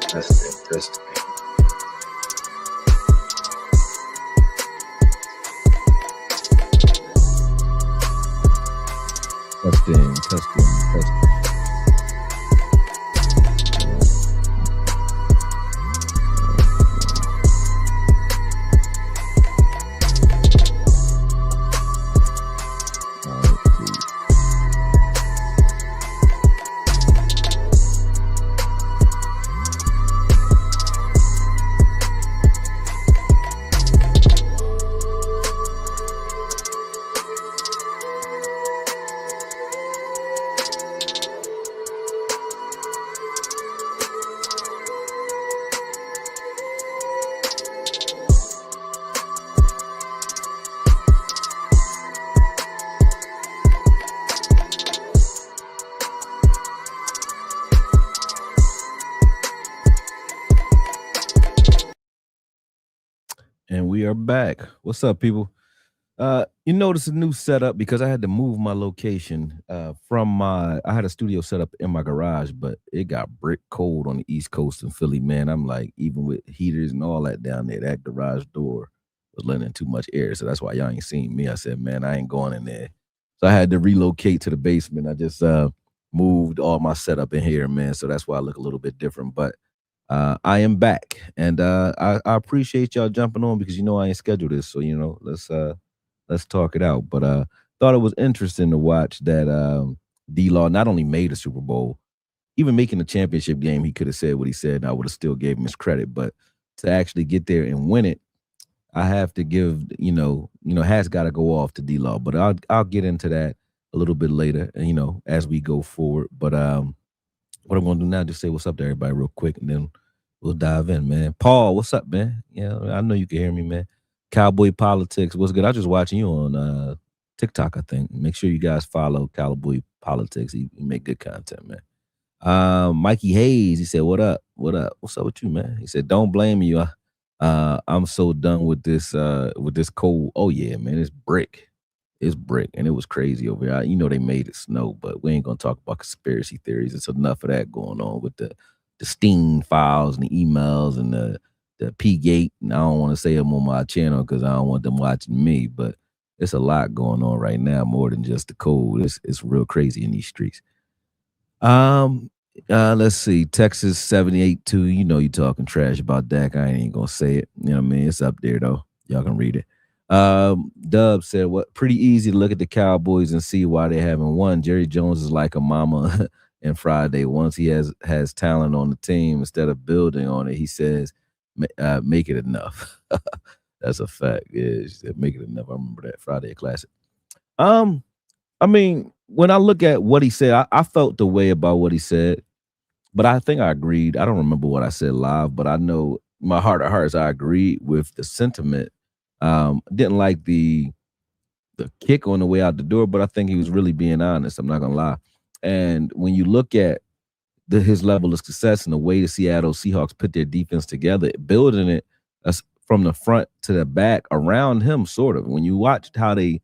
Testing. Testing. And we are back. What's up, people? You notice a new setup because I had to move my location I had a studio set up in my garage, but it got brick cold on the East Coast in Philly, man. I'm like, even with heaters and all that down there, that garage door was letting in too much air. So that's why y'all ain't seen me. I said, man, I ain't going in there. So I had to relocate to the basement. I just moved all my setup in here, man. So that's why I look a little bit different. But I am back, and I appreciate y'all jumping on because I ain't scheduled this, so let's talk it out. But thought it was interesting to watch that D Law not only made a Super Bowl, even making the championship game, he could have said what he said, and I would have still gave him his credit. But to actually get there and win it, I have to give hats got to go off to D Law. But I'll get into that a little bit later, as we go forward. But what I'm gonna do now, just say what's up to everybody real quick, and then we'll dive in, man. Paul, what's up, man? I know you can hear me, man. Cowboy Politics, what's good? I was just watching you on TikTok, I think. Make sure you guys follow Cowboy Politics. He make good content, man. Mikey Hayes, he said, "What up? What up? What's up with you, man?" He said, "Don't blame you. I'm so done with this cold. Oh yeah, man, it's brick." It's brick, and it was crazy over here. They made it snow, but we ain't gonna talk about conspiracy theories. It's enough of that going on with the Steam files and the emails and the P Gate. And I don't want to say them on my channel because I don't want them watching me. But it's a lot going on right now, more than just the cold. It's real crazy in these streets. Let's see. Texas 78-2. You talking trash about Dak. I ain't gonna say it. You know what I mean? It's up there though. Y'all can read it. Dub said, "What? Pretty easy to look at the Cowboys and see why they haven't won. Jerry Jones is like a mama and Friday. Once he has talent on the team, instead of building on it, he says, make it enough." That's a fact. Yeah, she said, make it enough. I remember that Friday classic. I mean, when I look at what he said, I felt the way about what he said, but I think I agreed. I don't remember what I said live, but I know my heart of hearts, I agreed with the sentiment. Didn't like the kick on the way out the door, but I think he was really being honest. I'm not gonna lie. And when you look at his level of success and the way the Seattle Seahawks put their defense together, building it from the front to the back around him, sort of. When you watched how they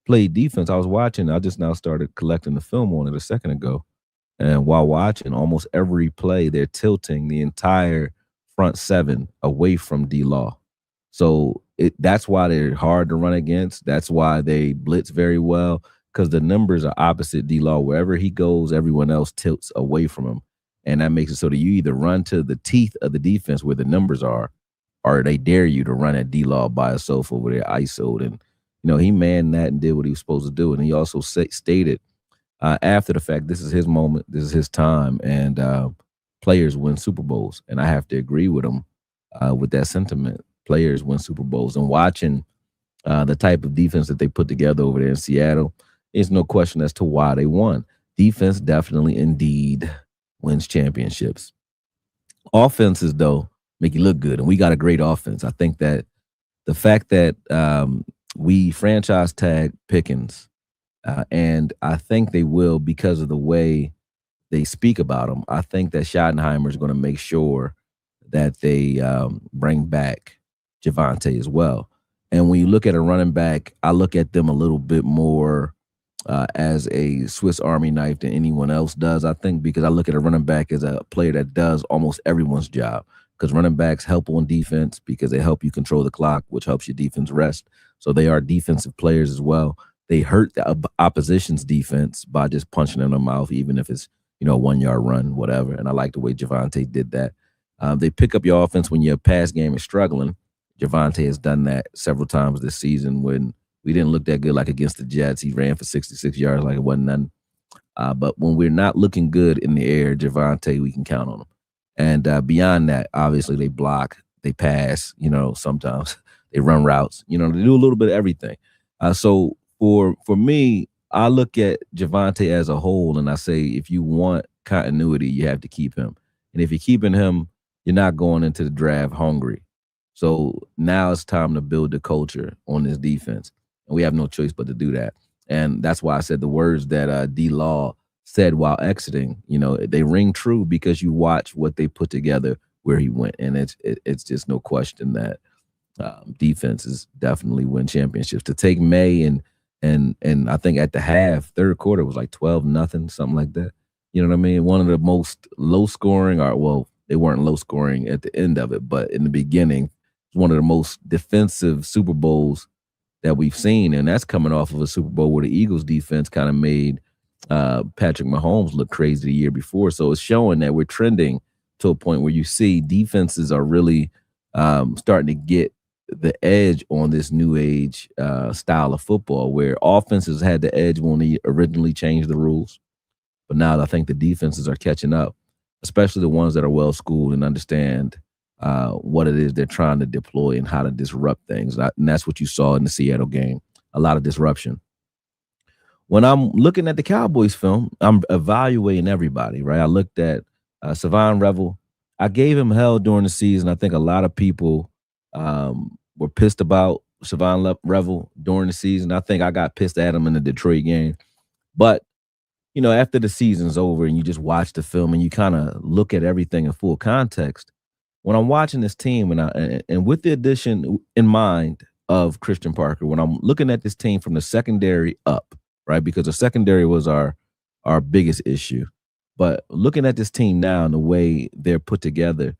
played defense, I was watching. I just now started collecting the film on it a second ago, and while watching, almost every play, they're tilting the entire front seven away from D-Law. So that's why they're hard to run against. That's why they blitz very well, because the numbers are opposite D-Law. Wherever he goes, everyone else tilts away from him. And that makes it so that you either run to the teeth of the defense where the numbers are, or they dare you to run at D-Law by himself over there, ISO'd. And, he manned that and did what he was supposed to do. And he also stated after the fact, this is his moment, this is his time, and players win Super Bowls. And I have to agree with him with that sentiment. Players win Super Bowls. And watching the type of defense that they put together over there in Seattle, there's no question as to why they won. Defense definitely, indeed, wins championships. Offenses, though, make you look good. And we got a great offense. I think that the fact that we franchise tag Pickens, and I think they will because of the way they speak about him. I think that Schottenheimer is going to make sure that they bring back Javonte as well. And when you look at a running back, I look at them a little bit more as a Swiss Army knife than anyone else does. I think because I look at a running back as a player that does almost everyone's job. Because running backs help on defense because they help you control the clock, which helps your defense rest. So they are defensive players as well. They hurt the opposition's defense by just punching in the mouth, even if it's 1 yard run, whatever. And I like the way Javonte did that. They pick up your offense when your pass game is struggling. Javonte has done that several times this season when we didn't look that good, like against the Jets. He ran for 66 yards like it wasn't nothing. But when we're not looking good in the air, Javonte, we can count on him. And beyond that, obviously they block, they pass, sometimes they run routes, they do a little bit of everything. So for me, I look at Javonte as a whole and I say, if you want continuity, you have to keep him. And if you're keeping him, you're not going into the draft hungry. So now it's time to build the culture on this defense. And we have no choice but to do that. And that's why I said the words that D Law said while exiting, they ring true because you watch what they put together where he went. And it's just no question that defenses definitely win championships. To take May and I think at the half, third quarter was like 12-0, something like that. You know what I mean? One of the most low scoring, or well, they weren't low scoring at the end of it, but in the beginning, one of the most defensive Super Bowls that we've seen, and that's coming off of a Super Bowl where the Eagles defense kind of made Patrick Mahomes look crazy the year before. So it's showing that we're trending to a point where you see defenses are really starting to get the edge on this new age style of football, where offenses had the edge when they originally changed the rules. But now I think the defenses are catching up, especially the ones that are well schooled and understand what it is they're trying to deploy and how to disrupt things. And that's what you saw in the Seattle game, a lot of disruption. When I'm looking at the Cowboys film, I'm evaluating everybody, right? I looked at Savon Revel. I gave him hell during the season. I think a lot of people were pissed about Savon Revel during the season. I think I got pissed at him in the Detroit game. But, after the season's over and you just watch the film and you kind of look at everything in full context, when I'm watching this team and with the addition in mind of Christian Parker, when I'm looking at this team from the secondary up, right? Because the secondary was our biggest issue. But looking at this team now and the way they're put together,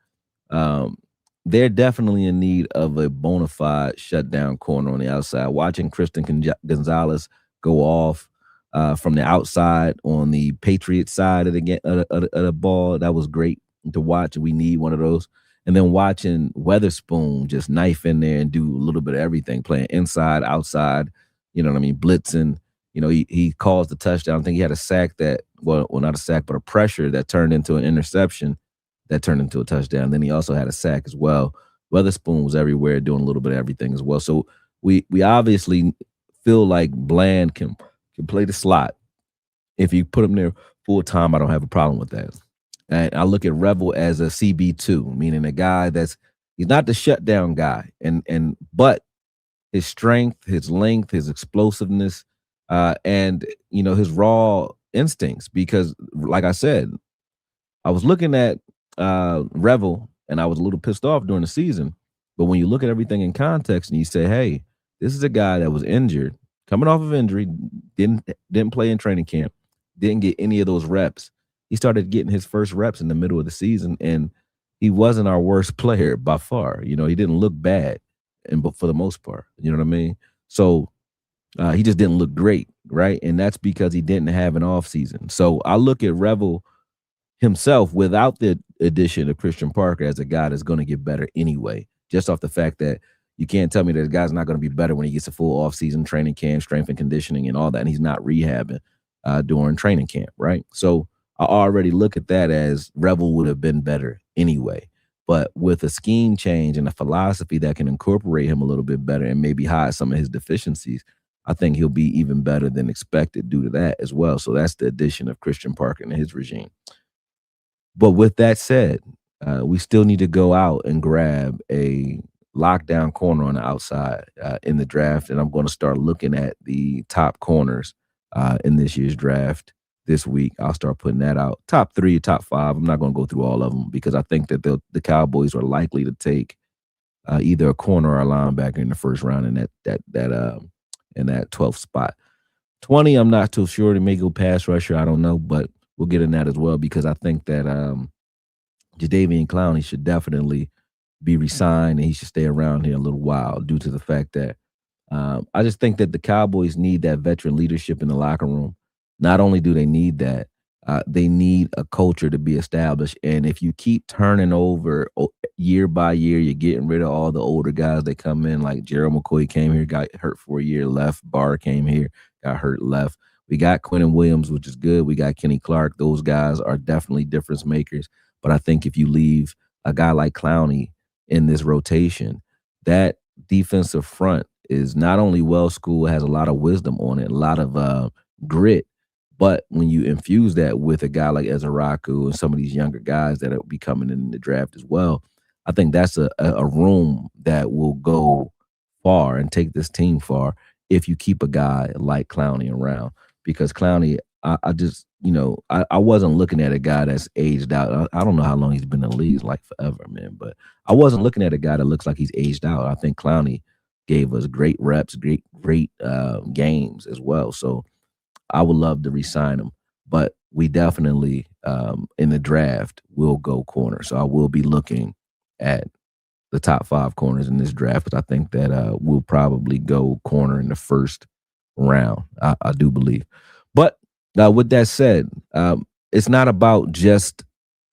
they're definitely in need of a bona fide shutdown corner on the outside. Watching Christian Gonzalez go off from the outside on the Patriots side of the ball, that was great to watch. We need one of those. And then watching Weatherspoon just knife in there and do a little bit of everything, playing inside, outside, blitzing. He caused the touchdown. I think he had a sack well, not a sack, but a pressure that turned into an interception that turned into a touchdown. Then he also had a sack as well. Weatherspoon was everywhere doing a little bit of everything as well. So we obviously feel like Bland can play the slot. If you put him there full time, I don't have a problem with that. And I look at Revel as a CB2, meaning a guy he's not the shutdown guy, but his strength, his length, his explosiveness, and his raw instincts. Because, like I said, I was looking at Revel and I was a little pissed off during the season. But when you look at everything in context and you say, hey, this is a guy that was injured, coming off of injury, didn't play in training camp, didn't get any of those reps. He started getting his first reps in the middle of the season, and he wasn't our worst player by far. He didn't look bad, but for the most part, you know what I mean? So he just didn't look great, right? And that's because he didn't have an off season. So I look at Revel himself without the addition of Christian Parker as a guy that's going to get better anyway, just off the fact that you can't tell me that the guy's not going to be better when he gets a full off-season training camp, strength and conditioning and all that, and he's not rehabbing during training camp, right? So I already look at that as Revel would have been better anyway. But with a scheme change and a philosophy that can incorporate him a little bit better and maybe hide some of his deficiencies, I think he'll be even better than expected due to that as well. So that's the addition of Christian Parker and his regime. But with that said, we still need to go out and grab a lockdown corner on the outside in the draft. And I'm going to start looking at the top corners in this year's draft this week. I'll start putting that out. Top 3, top 5. I'm not going to go through all of them because I think that the Cowboys are likely to take either a corner or a linebacker in the first round in that 12th spot. 20, I'm not too sure. They may go pass rusher. I don't know, but we'll get in that as well because I think that Jadeveon Clowney should definitely be resigned and he should stay around here a little while due to the fact that I just think that the Cowboys need that veteran leadership in the locker room. Not only do they need a culture to be established. And if you keep turning over year by year, you're getting rid of all the older guys that come in. Like Gerald McCoy came here, got hurt for a year, left. Barr came here, got hurt, left. We got Quentin Williams, which is good. We got Kenny Clark. Those guys are definitely difference makers. But I think if you leave a guy like Clowney in this rotation, that defensive front is not only well schooled, has a lot of wisdom on it, a lot of grit. But when you infuse that with a guy like Ezraku and some of these younger guys that will be coming in the draft as well, I think that's a room that will go far and take this team far if you keep a guy like Clowney around. Because Clowney, I just, I wasn't looking at a guy that's aged out. I don't know how long he's been in the league, like forever, man. But I wasn't looking at a guy that looks like he's aged out. I think Clowney gave us great reps, great games as well. So I would love to re-sign him, but we definitely in the draft will go corner. So I will be looking at the top 5 corners in this draft, but I think that we'll probably go corner in the first round. I do believe. But with that said, it's not about just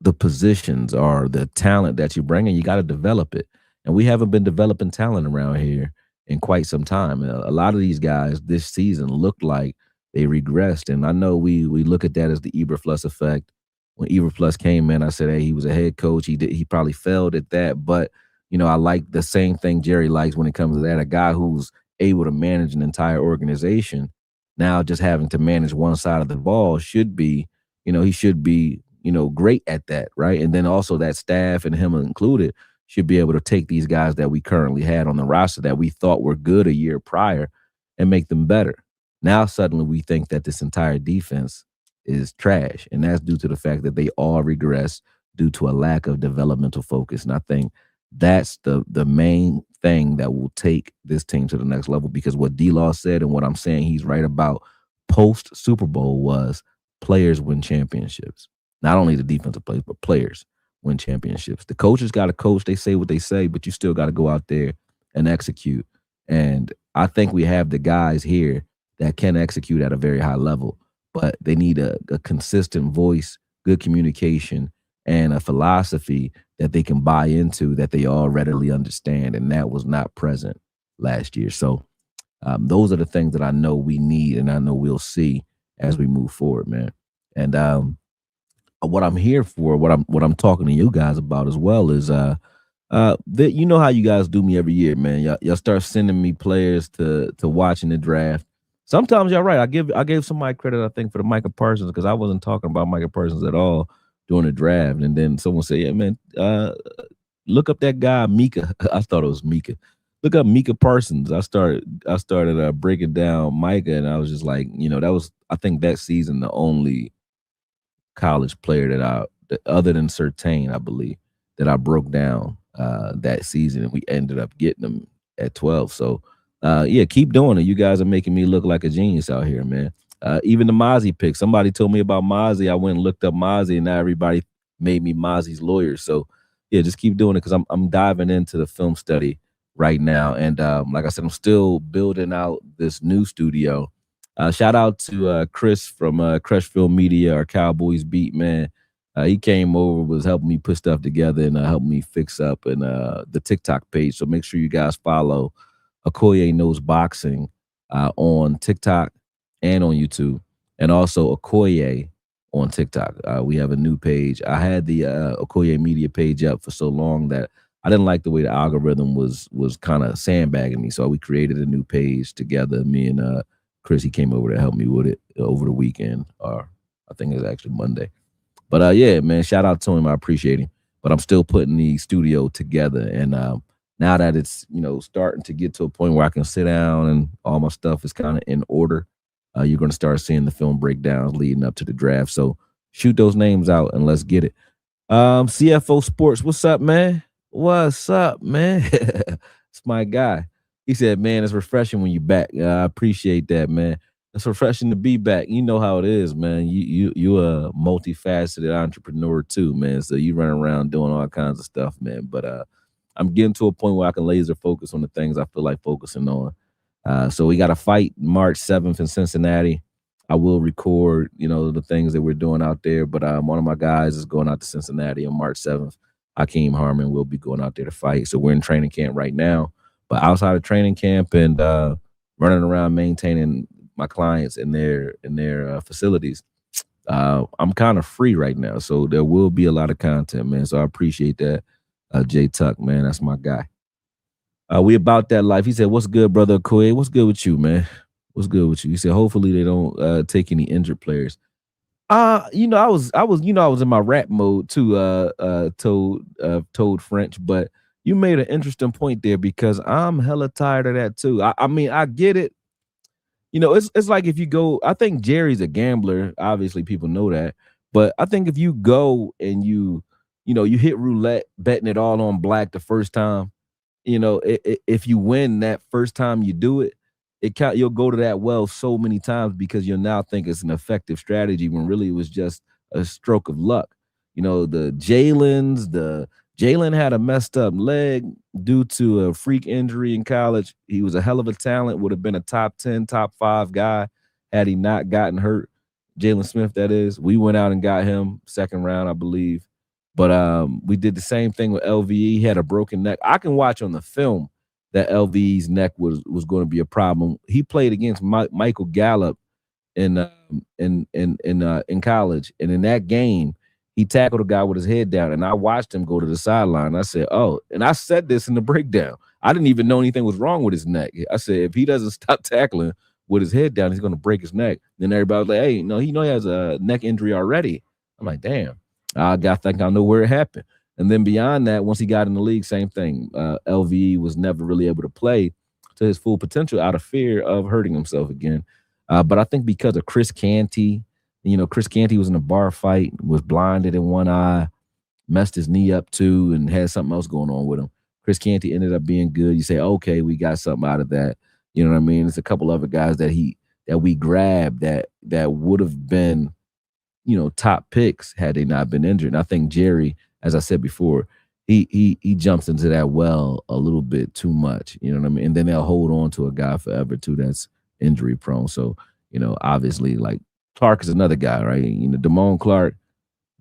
the positions or the talent that you bring in. You got to develop it, and we haven't been developing talent around here in quite some time. A lot of these guys this season looked like they regressed, and I know we look at that as the Eberflus effect. When Eberflus came in, I said, "Hey, he was a head coach. He probably failed at that." But I like the same thing Jerry likes when it comes to that. A guy who's able to manage an entire organization, now just having to manage one side of the ball should be, he should be, great at that, right? And then also that staff and him included should be able to take these guys that we currently had on the roster that we thought were good a year prior and make them better. Now suddenly we think that this entire defense is trash, and that's due to the fact that they all regress due to a lack of developmental focus. And I think that's the main thing that will take this team to the next level, because what D-Law said and what I'm saying he's right about post Super Bowl was players win championships. Not only the defensive players, but players win championships. The coaches got to coach. They say what they say, but you still got to go out there and execute. And I think we have the guys here that can execute at a very high level, but they need a consistent voice, good communication, and a philosophy that they can buy into, that they all readily understand. And that was not present last year. So those are the things that I know we need, and I know we'll see as we move forward, man. And what I'm here for, what I'm talking to you guys about as well is that, you know how you guys do me every year, man. Y'all start sending me players to watch in the draft. Sometimes y'all right. I gave somebody credit, I think, for the Micah Parsons, because I wasn't talking about Micah Parsons at all during the draft. And then someone said, "Yeah, man, look up that guy Mika." I thought it was Mika. Look up Micah Parsons. I started breaking down Micah, and I was just like, that was, I think, that season the only college player that other than Surtain, I believe, that I broke down that season, and we ended up getting them at 12. So yeah, keep doing it. You guys are making me look like a genius out here, man. Even the Mozzie pick. Somebody told me about Mozzie. I went and looked up Mozzie, and now everybody made me Mozzie's lawyer. So yeah, just keep doing it, because I'm diving into the film study right now. And like I said, I'm still building out this new studio. Shout out to Chris from Crushville Media, our Cowboys beat, man. He came over, was helping me put stuff together, and helped me fix up and the TikTok page. So make sure you guys follow Okoye Knows Boxing on TikTok and on YouTube, and also Okoye on TikTok. We have a new page. I had the Okoye Media page up for so long that I didn't like the way the algorithm was kind of sandbagging me. So we created a new page together. Me and Chris, he came over to help me with it over the weekend, or I think it was actually Monday. But yeah, man, shout out to him. I appreciate him. But I'm still putting the studio together. And now that it's, starting to get to a point where I can sit down and all my stuff is kind of in order, you're going to start seeing the film breakdowns leading up to the draft. So shoot those names out and let's get it. CFO Sports, what's up, man? What's up, man? It's my guy. He said, "Man, it's refreshing when you're back." I appreciate that, man. It's refreshing to be back. You know how it is, man. You a multifaceted entrepreneur too, man. So you run around doing all kinds of stuff, man. But I'm getting to a point where I can laser focus on the things I feel like focusing on. So we got a fight March 7th in Cincinnati. I will record, the things that we're doing out there. But one of my guys is going out to Cincinnati on March 7th. Hakeem Harmon will be going out there to fight. So we're in training camp right now. But outside of training camp and running around maintaining my clients in their facilities, I'm kind of free right now. So there will be a lot of content, man. So I appreciate that. Jay Tuck, man, that's my guy. We about that life. He said, "What's good, brother Koy? What's good with you, man? What's good with you?" He said, "Hopefully they don't take any injured players." I was in my rap mode too. Told French, but you made an interesting point there because I'm hella tired of that too. I mean, I get it. It's like if you go. I think Jerry's a gambler. Obviously, people know that. But I think if you go and you hit roulette, betting it all on black the first time, if you win that first time you do it, you'll go to that well so many times because you'll now think it's an effective strategy when really it was just a stroke of luck. Jalen had a messed up leg due to a freak injury in college. He was a hell of a talent, would have been a top 10, top 5 guy had he not gotten hurt. Jalen Smith, that is. We went out and got him second round, I believe. But we did the same thing with LVE. He had a broken neck. I can watch on the film that LVE's neck was going to be a problem. He played against Michael Gallup in college, and in that game, he tackled a guy with his head down, and I watched him go to the sideline. I said, "Oh," and I said this in the breakdown. I didn't even know anything was wrong with his neck. I said, if he doesn't stop tackling with his head down, he's going to break his neck. Then everybody was like, "Hey, no, he has a neck injury already." I'm like, damn. I think I know where it happened. And then beyond that, once he got in the league, same thing. LVE was never really able to play to his full potential out of fear of hurting himself again. But I think because of Chris Canty, Chris Canty was in a bar fight, was blinded in one eye, messed his knee up too, and had something else going on with him. Chris Canty ended up being good. You say, okay, we got something out of that. You know what I mean? There's a couple other guys that we grabbed that would have been, top picks had they not been injured. And I think Jerry, as I said before, he jumps into that well a little bit too much. You know what I mean? And then they'll hold on to a guy forever too that's injury prone. So, obviously, like Clark is another guy, right? Damone Clark,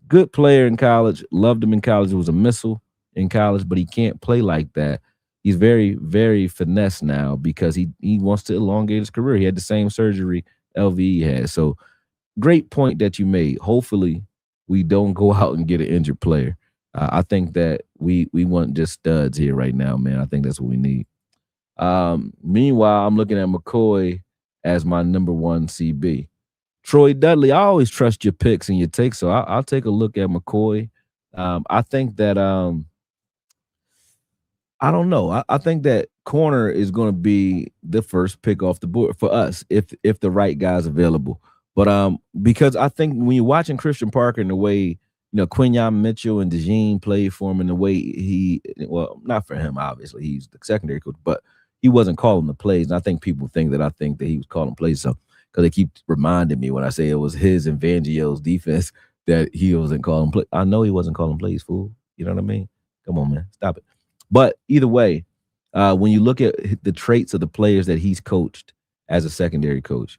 good player in college, loved him in college. It was a missile in college, but he can't play like that. He's very, very finesse now because he wants to elongate his career. He had the same surgery LVE had. So great point that you made. Hopefully, we don't go out and get an injured player. I think that we want just studs here right now, man. I think that's what we need. Meanwhile, I'm looking at McCoy as my number 1 CB. Troy Dudley, I always trust your picks and your takes, so I'll take a look at McCoy. I think that I don't know. I think that corner is going to be the first pick off the board for us if the right guy's available. But because I think when you're watching Christian Parker and the way Quinyon Mitchell and DeJean played for him, and the way not for him, obviously he's the secondary coach, but he wasn't calling the plays. And I think people think that he was calling plays. So because they keep reminding me when I say it was his and Fangio's defense that he wasn't calling plays. I know he wasn't calling plays, fool. You know what I mean? Come on, man, stop it. But either way, when you look at the traits of the players that he's coached as a secondary coach,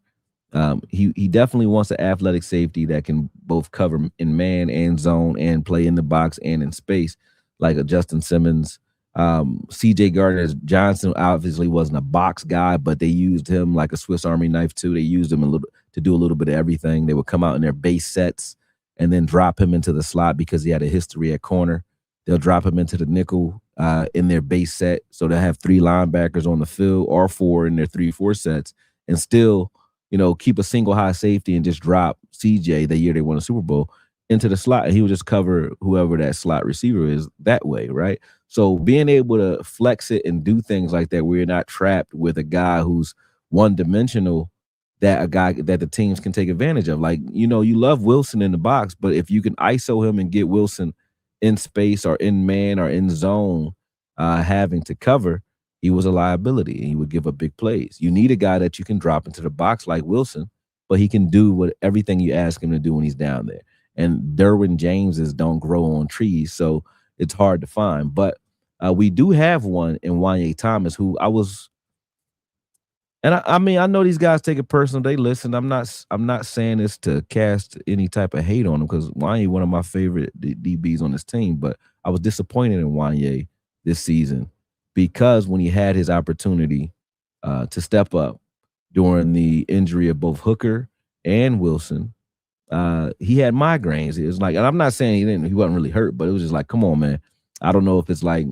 he definitely wants an athletic safety that can both cover in man and zone and play in the box and in space, like a Justin Simmons. CJ Gardner-Johnson obviously wasn't a box guy, but they used him like a Swiss Army knife too. They used him to do a little bit of everything. They would come out in their base sets and then drop him into the slot because he had a history at corner. They'll drop him into the nickel in their base set. So they'll have 3 linebackers on the field or 4 in their 3-4 sets and still, keep a single high safety and just drop CJ the year they won a Super Bowl into the slot. And he would just cover whoever that slot receiver is that way, right? So being able to flex it and do things like that where you're not trapped with a guy who's one-dimensional, that a guy that the teams can take advantage of. Like, you love Wilson in the box, but if you can ISO him and get Wilson in space or in man or in zone having to cover, he was a liability and he would give up big plays. You need a guy that you can drop into the box like Wilson, but he can do what everything you ask him to do when he's down there. And Derwin Jameses don't grow on trees, so it's hard to find. But we do have one in Wanye Thomas, who I was and I mean, I know these guys take it personal. They listen. I'm not saying this to cast any type of hate on him because Wanye one of my favorite DBs on this team. But I was disappointed in Wanye this season because when he had his opportunity to step up during the injury of both Hooker and Wilson, he had migraines. It was like, and I'm not saying he wasn't really hurt, but it was just like, come on, man. I don't know if it's like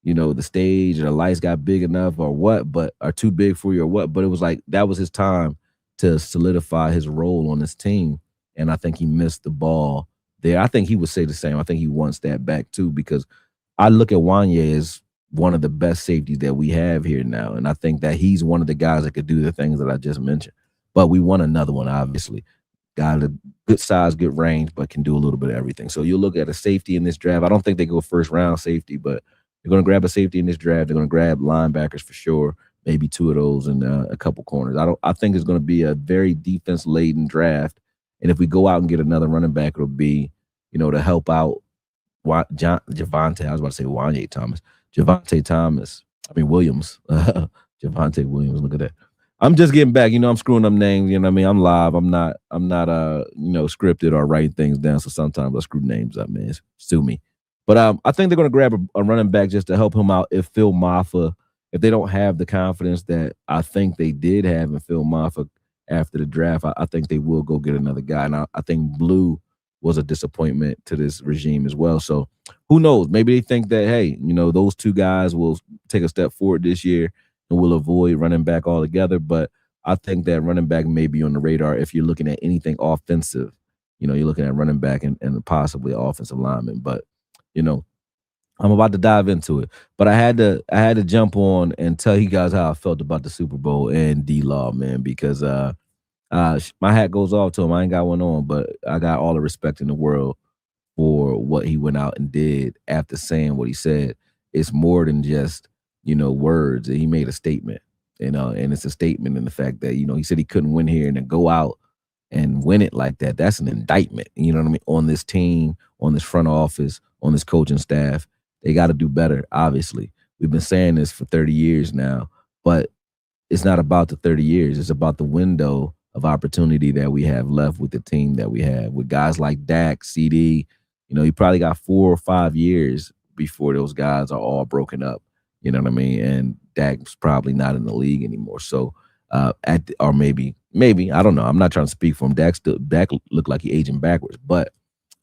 the stage or the lights got big enough or what, but are too big for you or what. But it was like that was his time to solidify his role on this team. And I think he missed the ball there. I think he would say the same. I think he wants that back too, because I look at Wanye as one of the best safeties that we have here now. And I think that he's one of the guys that could do the things that I just mentioned. But we want another one, obviously. Got a good size, good range, but can do a little bit of everything. So you'll look at a safety in this draft. I don't think they go first round safety, but they're going to grab a safety in this draft. They're going to grab linebackers for sure, maybe two of those and a couple corners. I think it's going to be a very defense laden draft. And if we go out and get another running back, it'll be to help out Javante. I was about to say Wanye Thomas, Javante Thomas. I mean Williams, Javante Williams. Look at that. I'm just getting back. I'm screwing up names. You know what I mean? I'm live. I'm not scripted or writing things down. So sometimes I screw names up, man. Sue me. But I think they're going to grab a running back just to help him out if Phil Maffa, if they don't have the confidence that I think they did have in Phil Maffa after the draft, I think they will go get another guy. And I think Blue was a disappointment to this regime as well. So who knows? Maybe they think that, hey, those two guys will take a step forward this year and will avoid running back altogether. But I think that running back may be on the radar if you're looking at anything offensive. You're looking at running back and possibly offensive lineman. But you know, I'm about to dive into it, but I had to jump on and tell you guys how I felt about the Super Bowl and D Law, man, because my hat goes off to him. I ain't got one on, but I got all the respect in the world for what he went out and did after saying what he said. It's more than just words. He made a statement, and it's a statement in the fact that he said he couldn't win here and then go out and win it like that. That's an indictment. You know what I mean? On this team, on this front office, on this coaching staff, they got to do better. Obviously, we've been saying this for 30 years now, but it's not about the 30 years. It's about the window of opportunity that we have left with the team that we have with guys like Dak, CD. You probably got 4 or 5 years before those guys are all broken up. You know what I mean? And Dak's probably not in the league anymore. So, or maybe I don't know. I'm not trying to speak for him. Dak looked like he aging backwards, but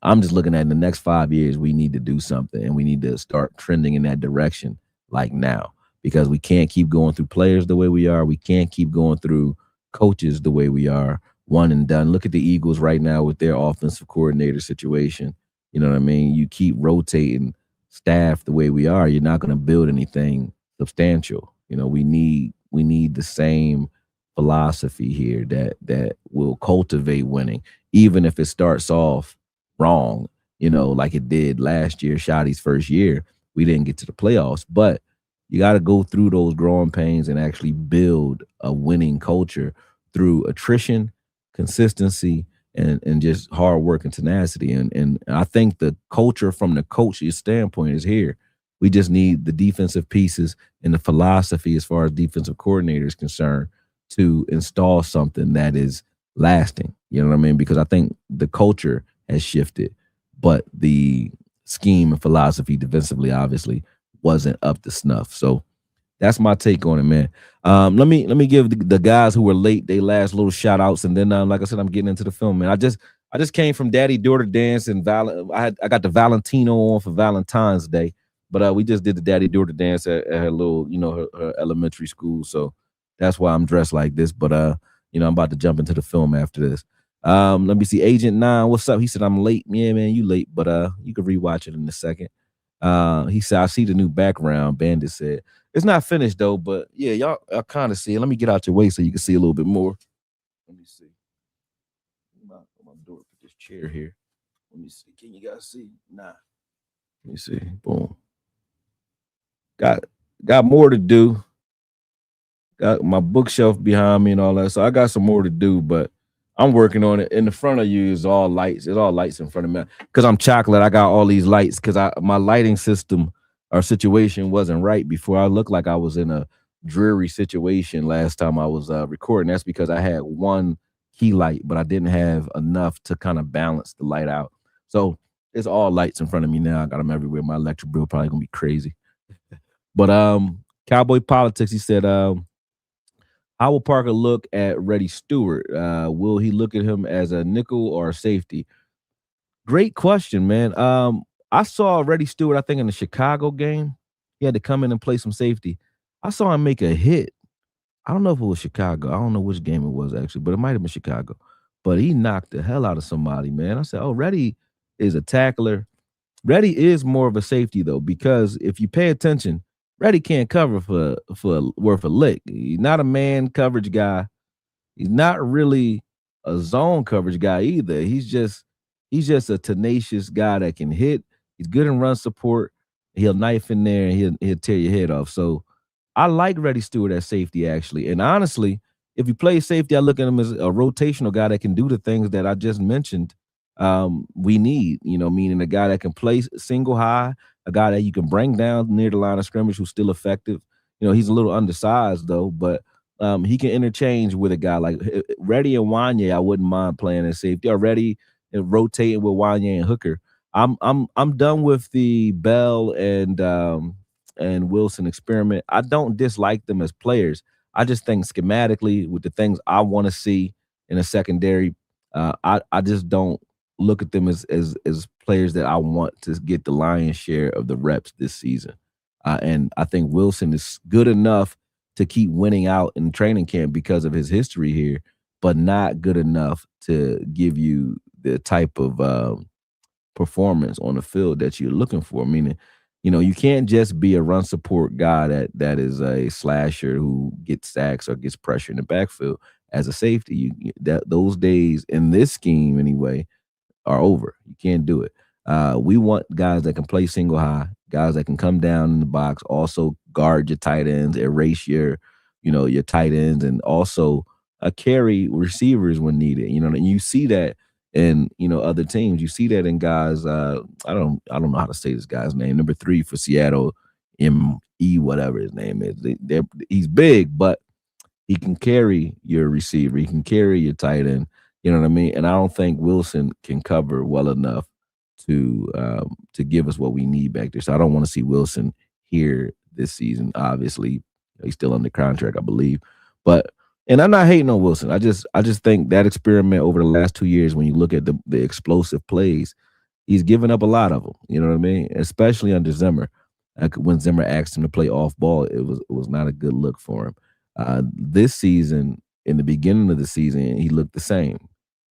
I'm just looking at in the next 5 years, we need to do something and we need to start trending in that direction like now because we can't keep going through players the way we are. We can't keep going through coaches the way we are, one and done. Look at the Eagles right now with their offensive coordinator situation. You know what I mean? You keep rotating staff the way we are, you're not going to build anything substantial. We need the same philosophy here that will cultivate winning, even if it starts off wrong, like it did last year, Shotty's first year. We didn't get to the playoffs, but you got to go through those growing pains and actually build a winning culture through attrition, consistency, and just hard work and tenacity. And I think the culture from the coach's standpoint is here. We just need the defensive pieces and the philosophy as far as defensive coordinator is concerned to install something that is lasting. You know what I mean? Because I think the culture has shifted, but the scheme and philosophy defensively obviously wasn't up to snuff. So that's my take on it, man. Let me give the guys who were late they last little shout outs, and then like I said, I'm getting into the film, man. I just came from Daddy Daughter Dance and I got the Valentino on for Valentine's Day, but we just did the Daddy Daughter Dance at her little her elementary school, so that's why I'm dressed like this. But I'm about to jump into the film after this. Let me see. Agent 9, what's up? He said, I'm late. Yeah, man, you late, but you can rewatch it in a second. He said, I see the new background, Bandit said. It's not finished though, but yeah, y'all I kind of see it. Let me get out your way so you can see a little bit more. Let me see. My door, put this chair here. Let me see. Can you guys see? Nah. Let me see. Boom. Got got more to do. Got my bookshelf behind me and all that. So I got some more to do, but I'm working on it. In the front of you is all lights. It's all lights in front of me. Because I'm chocolate, I got all these lights because I my lighting system or situation wasn't right before. I looked like I was in a dreary situation last time I was recording. That's because I had one key light, but I didn't have enough to kind of balance the light out. So it's all lights in front of me now. I got them everywhere. My electric bill probably gonna be crazy. But Cowboy politics, he said, how will Parker look at Reddy Stewart? Will he look at him as a nickel or a safety? Great question, man. I saw Reddy Stewart, I think, in the Chicago game. He had to come in and play some safety. I saw him make a hit. I don't know if it was Chicago. I don't know which game it was actually, but it might have been Chicago. But he knocked the hell out of somebody, man. I said, "Oh, Reddy is a tackler." Reddy is more of a safety though, because if you pay attention, Reddy can't cover for worth a lick. He's not a man coverage guy. He's not really a zone coverage guy either. He's just a tenacious guy that can hit. He's good in run support. He'll knife in there and he'll tear your head off. So I like Reddy Stewart at safety actually. And honestly, if you play safety, I look at him as a rotational guy that can do the things that I just mentioned. We need, meaning a guy that can play single high, a guy that you can bring down near the line of scrimmage who's still effective. He's a little undersized though, but he can interchange with a guy like Reddy and Wanye. I wouldn't mind playing at safety. Already rotating with Wanye and Hooker. I'm done with the Bell and Wilson experiment. I don't dislike them as players. I just think schematically with the things I want to see in a secondary, I just don't look at them as players that I want to get the lion's share of the reps this season. And I think Wilson is good enough to keep winning out in training camp because of his history here, but not good enough to give you the type of performance on the field that you're looking for. Meaning, you can't just be a run support guy that is a slasher who gets sacks or gets pressure in the backfield as a safety. That those days in this scheme anyway are over. You can't do it. We want guys that can play single high, guys that can come down in the box, also guard your tight ends, erase your tight ends, and also carry receivers when needed. And you see that in other teams. You see that in guys. I don't know how to say this guy's name. Number 3 for Seattle, M.E. whatever his name is. He's big, but he can carry your receiver. He can carry your tight end. You know what I mean? And I don't think Wilson can cover well enough to give us what we need back there. So I don't want to see Wilson here this season. Obviously, he's still under contract, I believe. But and I'm not hating on Wilson. I just think that experiment over the last 2 years, when you look at the explosive plays, he's given up a lot of them. You know what I mean? Especially under Zimmer. When Zimmer asked him to play off ball, it was not a good look for him. This season, in the beginning of the season, he looked the same.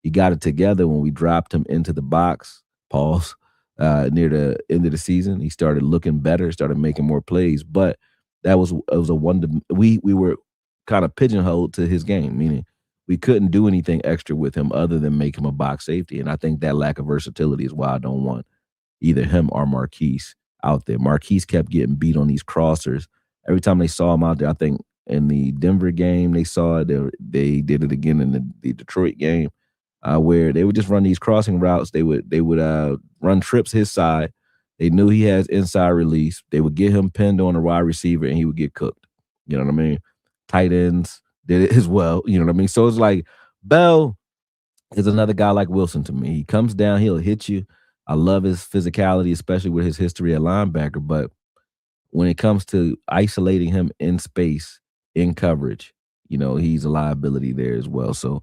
He got it together when we dropped him into the box, pause, near the end of the season. He started looking better, started making more plays, but it was a we were kind of pigeonholed to his game, meaning we couldn't do anything extra with him other than make him a box safety. And I think that lack of versatility is why I don't want either him or Marquise out there. Marquise kept getting beat on these crossers. Every time they saw him out there, I think in the Denver game they saw it. They did it again in the Detroit game, where they would just run these crossing routes. They would run trips his side. They knew he has inside release. They would get him pinned on a wide receiver, and he would get cooked. You know what I mean? Tight ends did it as well. You know what I mean? So it's like Bell is another guy like Wilson to me. He comes down, he'll hit you. I love his physicality, especially with his history at linebacker. But when it comes to isolating him in space, in coverage, he's a liability there as well. So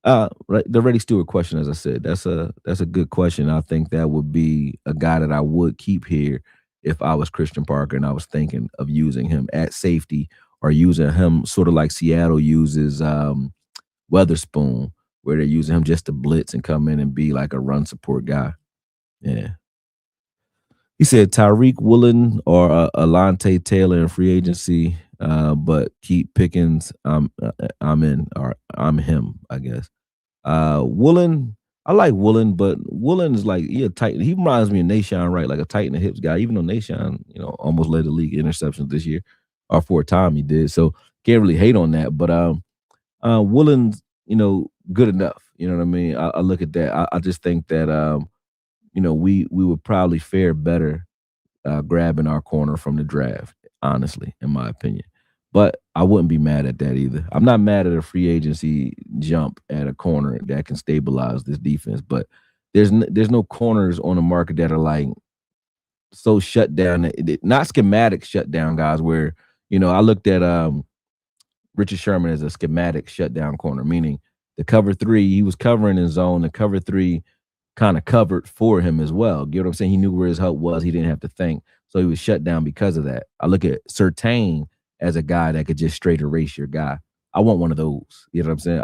right, the Reddy Stewart question, as I said, that's a good question. I think that would be a guy that I would keep here if I was Christian Parker and I was thinking of using him at safety or using him sort of like Seattle uses Weatherspoon, where they're using him just to blitz and come in and be like a run support guy. Yeah. He said Tyreek Woolen or Alante Taylor in free agency, but keep Pickens. I'm in, or I'm him, I guess. Woolen, I like Woolen, but Woolen is like he a tight. He reminds me of Nashawn Wright, like a tight in the hips guy. Even though Nashawn, almost led the league in interceptions this year, or for a time he did. So can't really hate on that. But Woolen's, good enough. You know what I mean? I look at that. I just think that we would probably fare better grabbing our corner from the draft, honestly, in my opinion. But I wouldn't be mad at that either. I'm not mad at a free agency jump at a corner that can stabilize this defense. But there's no corners on the market that are like so shut down, not schematic shutdown guys. Where I looked at Richard Sherman as a schematic shutdown corner, meaning the cover three, he was covering his zone. The cover three kind of covered for him as well. Get what I'm saying? He knew where his help was. He didn't have to think. So he was shut down because of that. I look at Surtain as a guy that could just straight erase your guy. I want one of those. You know what I'm saying?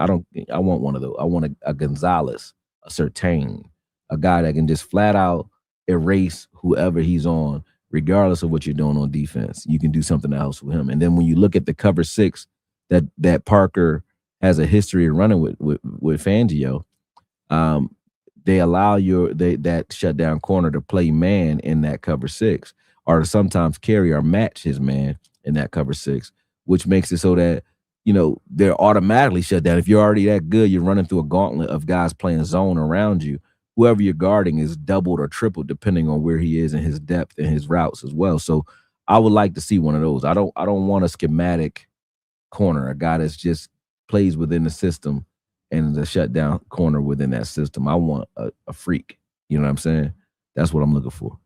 I want one of those. I want a Gonzalez, a Surtain, a guy that can just flat out erase whoever he's on, regardless of what you're doing on defense. You can do something else with him. And then when you look at the cover six that Parker has a history of running with Fangio, they allow that shutdown corner to play man in that cover six, or to sometimes carry or match his man in that cover six, which makes it so that they're automatically shut down. If you're already that good, you're running through a gauntlet of guys playing zone around you. Whoever you're guarding is doubled or tripled depending on where he is in his depth and his routes as well. So I would like to see one of those. I don't want a schematic corner, a guy that's just plays within the system and the shutdown corner within that system. I want a freak. You know what I'm saying? That's what I'm looking for.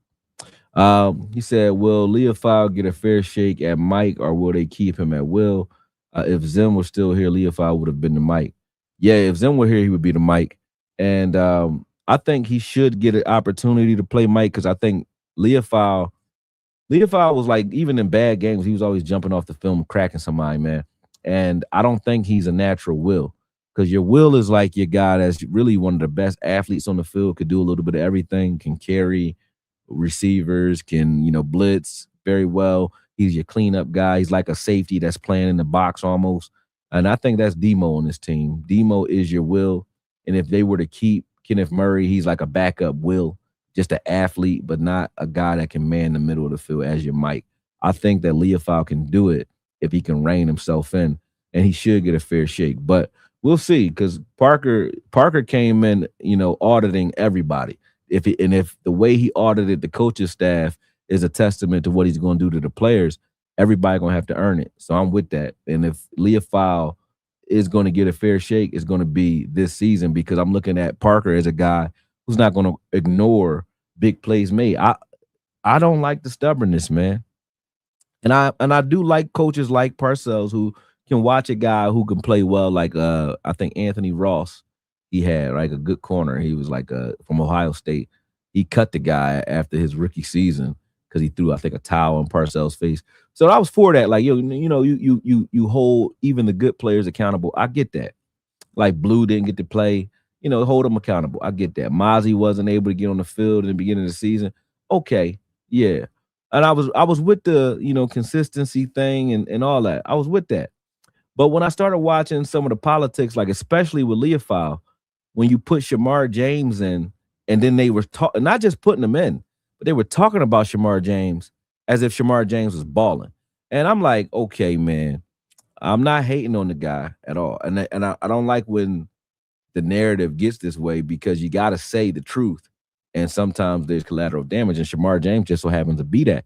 He said, will Leofile get a fair shake at Mike, or will they keep him at Will? If Zim was still here, Leofile would have been the Mike. Yeah, if Zim were here, he would be the Mike. And I think he should get an opportunity to play Mike, because I think Leofile was like, even in bad games, he was always jumping off the film, cracking somebody, man. And I don't think he's a natural Will, because your Will is like your guy that's really one of the best athletes on the field, could do a little bit of everything, can carry receivers, can, blitz very well. He's your cleanup guy. He's like a safety that's playing in the box almost. And I think that's Demo on this team. Demo is your Will. And if they were to keep Kenneth Murray, he's like a backup Will, just an athlete, but not a guy that can man the middle of the field as your Mike. I think that Leofile can do it if he can rein himself in, and he should get a fair shake. But we'll see, because Parker came in, auditing everybody. If the way he audited the coaching staff is a testament to what he's going to do to the players, everybody going to have to earn it. So I'm with that. And if Leofile is going to get a fair shake, it's going to be this season, because I'm looking at Parker as a guy who's not going to ignore big plays made. I don't like the stubbornness, man. And I do like coaches like Parcells who can watch a guy who can play well, like I think Anthony Ross. He had like a good corner. He was like from Ohio State. He cut the guy after his rookie season because he threw, I think, a towel in Parcells' face. So I was for that. Like, you hold even the good players accountable. I get that. Like Blue didn't get to play, hold them accountable. I get that. Mozzie wasn't able to get on the field in the beginning of the season. Okay, yeah. And I was with the, consistency thing and all that. I was with that. But when I started watching some of the politics, like especially with Leofile, when you put Shamar James in, and then they were not just putting him in, but they were talking about Shamar James as if Shamar James was balling. And I'm like, okay, man, I'm not hating on the guy at all. And I don't like when the narrative gets this way, because you got to say the truth. And sometimes there's collateral damage. And Shamar James just so happens to be that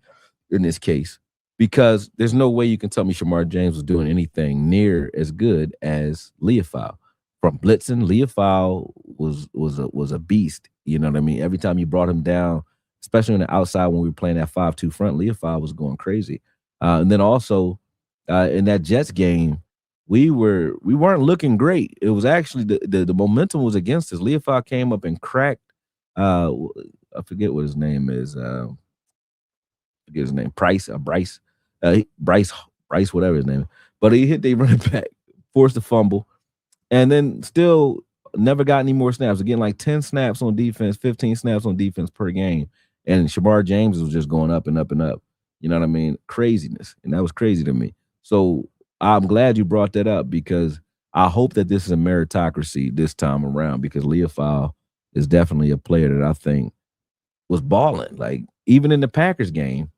in this case, because there's no way you can tell me Shamar James was doing anything near as good as Leofile. From blitzing, Leofile was a beast. You know what I mean? Every time you brought him down, especially on the outside when we were playing that 5-2 front, Leofile was going crazy. And then also in that Jets game, we weren't looking great. It was actually the momentum was against us. Leofile came up and cracked. I forget what his name is. Forget his name. Bryce, whatever his name is. But he hit the running back, forced a fumble, and then still never got any more snaps. Again, like 10 snaps on defense, 15 snaps on defense per game. And Shamar James was just going up and up and up. You know what I mean? Craziness. And that was crazy to me. So I'm glad you brought that up, because I hope that this is a meritocracy this time around, because Leofile is definitely a player that I think was balling. Like even in the Packers game,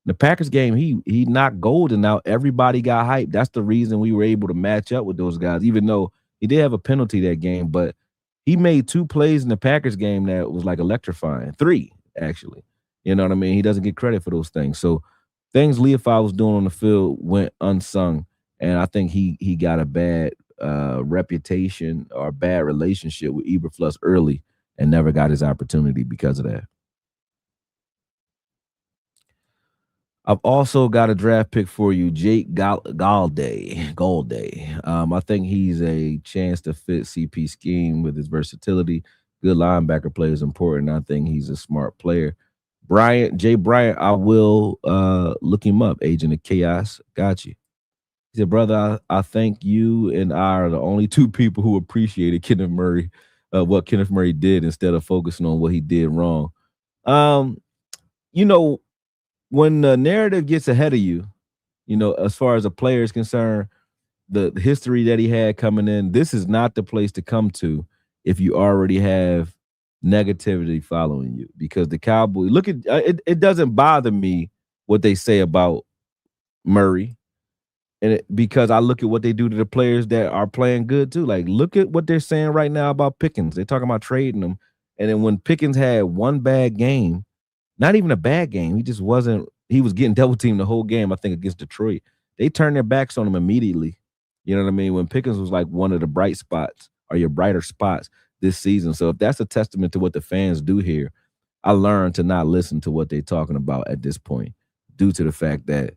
he knocked Golden out. Everybody got hyped. That's the reason we were able to match up with those guys, even though he did have a penalty that game. But he made 2 plays in the Packers game that was like electrifying. 3, actually. You know what I mean? He doesn't get credit for those things. So things Leafy was doing on the field went unsung. And I think he got a bad reputation or a bad relationship with Eberflus early and never got his opportunity because of that. I've also got a draft pick for you, Jake Galday. Galday. I think he's a chance to fit CP scheme with his versatility. Good linebacker play is important. I think he's a smart player. Jay Bryant, I will look him up. Agent of Chaos. Got you. He said, brother, I think you and I are the only 2 people who appreciated Kenneth Murray, what Kenneth Murray did instead of focusing on what he did wrong. Um, you know, when the narrative gets ahead of you, as far as a player is concerned, the history that he had coming in, this is not the place to come to if you already have negativity following you. Because the Cowboys, look at it doesn't bother me what they say about Murray, because I look at what they do to the players that are playing good too. Like, look at what they're saying right now about Pickens. They're talking about trading him, and then when Pickens had one bad game, not even a bad game. He just wasn't. He was getting double teamed the whole game. I think against Detroit, they turned their backs on him immediately. You know what I mean? When Pickens was like one of the bright spots or your brighter spots this season. So if that's a testament to what the fans do here, I learned to not listen to what they're talking about at this point, due to the fact that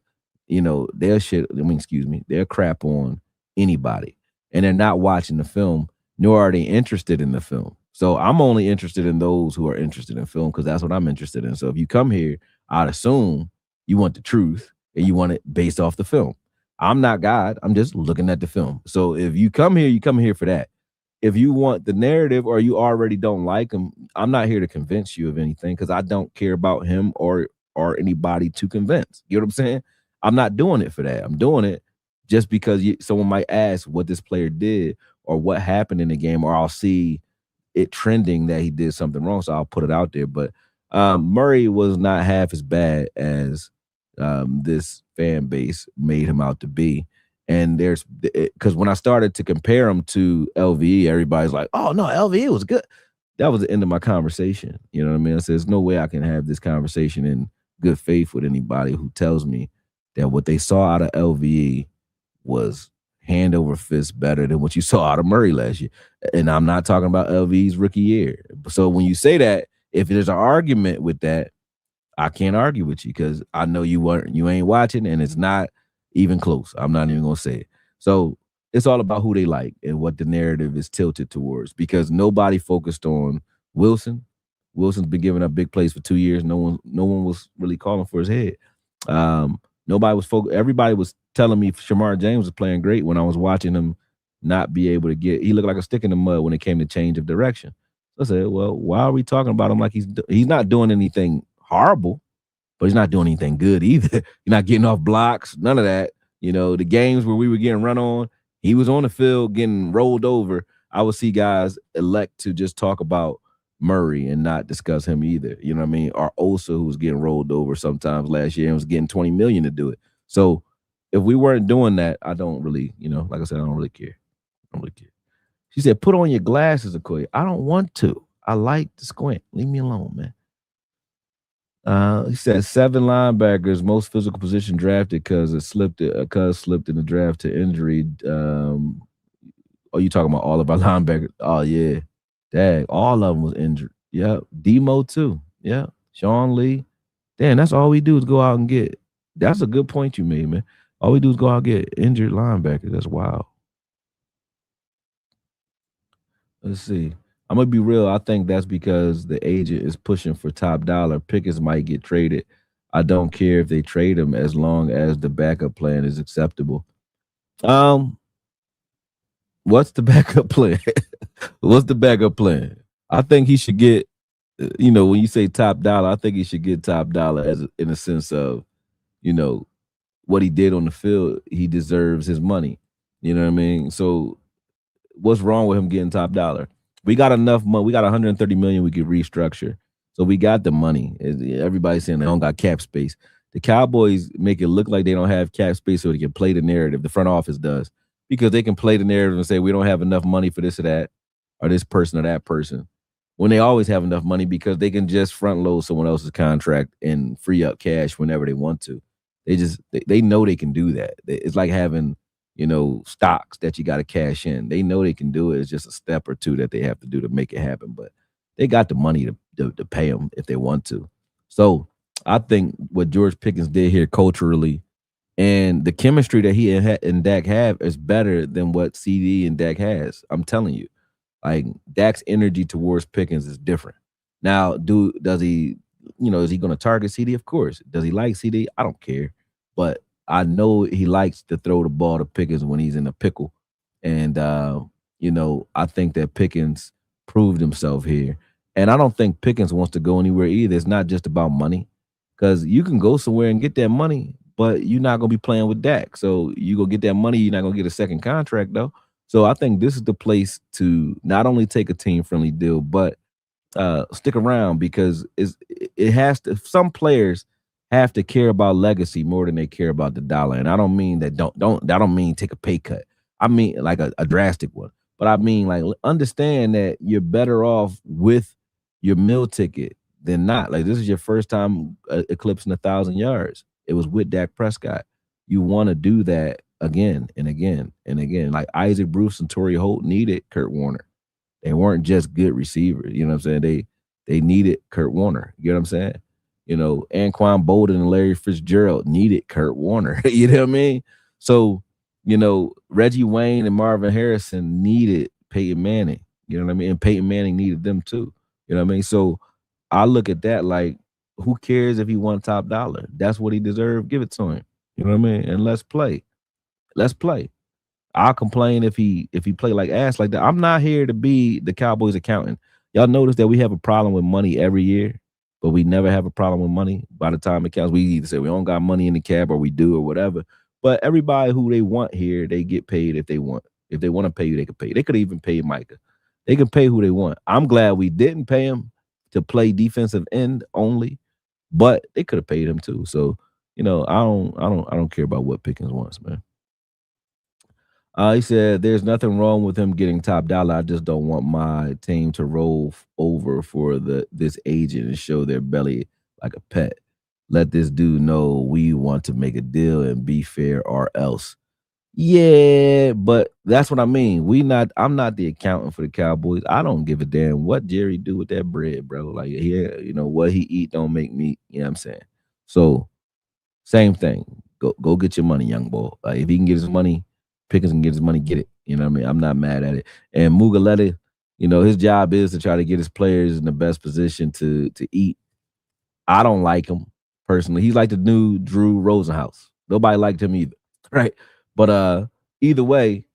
they'll shit. I mean, excuse me, they'll crap on anybody, and they're not watching the film, nor are they interested in the film. So I'm only interested in those who are interested in film because that's what I'm interested in. So if you come here, I'd assume you want the truth and you want it based off the film. I'm not God. I'm just looking at the film. So if you come here, you come here for that. If you want the narrative or you already don't like him, I'm not here to convince you of anything because I don't care about him or anybody to convince. You know what I'm saying? I'm not doing it for that. I'm doing it just because someone might ask what this player did or what happened in the game, or I'll see it trending that he did something wrong, so I'll put it out there. But Murray was not half as bad as this fan base made him out to be. And because when I started to compare him to LVE, everybody's like, "Oh no, LVE was good." That was the end of my conversation. You know what I mean? I said, "There's no way I can have this conversation in good faith with anybody who tells me that what they saw out of LVE was hand over fist better than what you saw out of Murray last year." And I'm not talking about LV's rookie year. So when you say that, if there's an argument with that, I can't argue with you because I know you ain't watching, and it's not even close. I'm not even gonna say it. So it's all about who they like and what the narrative is tilted towards, because nobody focused on Wilson. Wilson's been giving up big plays for 2 years. No one was really calling for his head. Nobody was focused. Everybody was telling me Shamar James was playing great when I was watching him not be able to he looked like a stick in the mud when it came to change of direction. So I said, well, why are we talking about him like he's not doing anything horrible, but he's not doing anything good either. You're not getting off blocks, none of that. The games where we were getting run on, he was on the field getting rolled over. I would see guys elect to just talk about Murray and not discuss him either. You know what I mean? Or Osa, who was getting rolled over sometimes last year and was getting $20 million to do it. So if we weren't doing that, I don't really, like I said, I don't really care. I don't really care. She said, put on your glasses, Okoye. I don't want to. I like to squint. Leave me alone, man. He said 7 linebackers, most physical position drafted because slipped in the draft to injury. You talking about all of our linebackers? Oh yeah, dang, all of them was injured. Yep, Demo too. Yeah, Sean Lee. Damn, that's all we do is go out and get. That's a good point you made, man. All we do is go out and get injured linebackers. That's wild. Let's see. I'm gonna be real. I think that's because the agent is pushing for top dollar. Pickens might get traded. I don't care if they trade him as long as the backup plan is acceptable. What's the backup plan? What's the backup plan? I think he should get. When you say top dollar, I think he should get top dollar in a sense of, what he did on the field. He deserves his money. You know what I mean? So, what's wrong with him getting top dollar? We got enough money. We got 130 million we could restructure. So we got the money. Everybody's saying they don't got cap space. The Cowboys make it look like they don't have cap space so they can play the narrative. The front office does because they can play the narrative and say we don't have enough money for this or that, or this person or that person. When they always have enough money because they can just front load someone else's contract and free up cash whenever they want to. They know they can do that. It's like having stocks that you got to cash in. They know they can do it. It's just a step or two that they have to do to make it happen. But they got the money to pay them if they want to. So I think what George Pickens did here culturally and the chemistry that he and Dak have is better than what CD and Dak has. I'm telling you, like Dak's energy towards Pickens is different. Now, does he, is he going to target CD? Of course. Does he like CD? I don't care, but I know he likes to throw the ball to Pickens when he's in a pickle, and I think that Pickens proved himself here, and I don't think Pickens wants to go anywhere either. It's not just about money, because you can go somewhere and get that money, but you're not gonna be playing with Dak. So you go get that money, you're not gonna get a second contract though. So I think this is the place to not only take a team friendly deal, but stick around because it has to. Some players have to care about legacy more than they care about the dollar, and I don't mean that. I don't mean take a pay cut. I mean like a drastic one, but I mean like understand that you're better off with your meal ticket than not. Like this is your first time eclipsing 1,000 yards. It was with Dak Prescott. You want to do that again and again and again. Like Isaac Bruce and Torrey Holt needed Kurt Warner. They weren't just good receivers. You know what I'm saying? They needed Kurt Warner. You know what I'm saying? Anquan Bolden and Larry Fitzgerald needed Kurt Warner. You know what I mean? So, Reggie Wayne and Marvin Harrison needed Peyton Manning. You know what I mean? And Peyton Manning needed them too. You know what I mean? So I look at that like, who cares if he won top dollar? That's what he deserved. Give it to him. You know what I mean? And let's play. Let's play. I'll complain if he play like ass like that. I'm not here to be the Cowboys accountant. Y'all notice that we have a problem with money every year, but we never have a problem with money. By the time it counts, we either say we don't got money in the cap or we do or whatever. But everybody who they want here, they get paid if they want. If they want to pay you, they can pay. They could even pay Micah. They can pay who they want. I'm glad we didn't pay him to play defensive end only, but they could have paid him too. So, I don't care about what Pickens wants, man. He said, "There's nothing wrong with him getting top dollar. I just don't want my team to roll over for this agent and show their belly like a pet. Let this dude know we want to make a deal and be fair, or else." Yeah, but that's what I mean. I'm not the accountant for the Cowboys. I don't give a damn what Jerry do with that bread, bro. Like, yeah, what he eat don't make me. You know what I'm saying? So same thing. Go get your money, young boy. Like if he can get his money, Pickens can get his money, get it. You know what I mean? I'm not mad at it. And Mugaleta, his job is to try to get his players in the best position to eat. I don't like him personally. He's like the new Drew Rosenhaus. Nobody liked him either, right? But either way,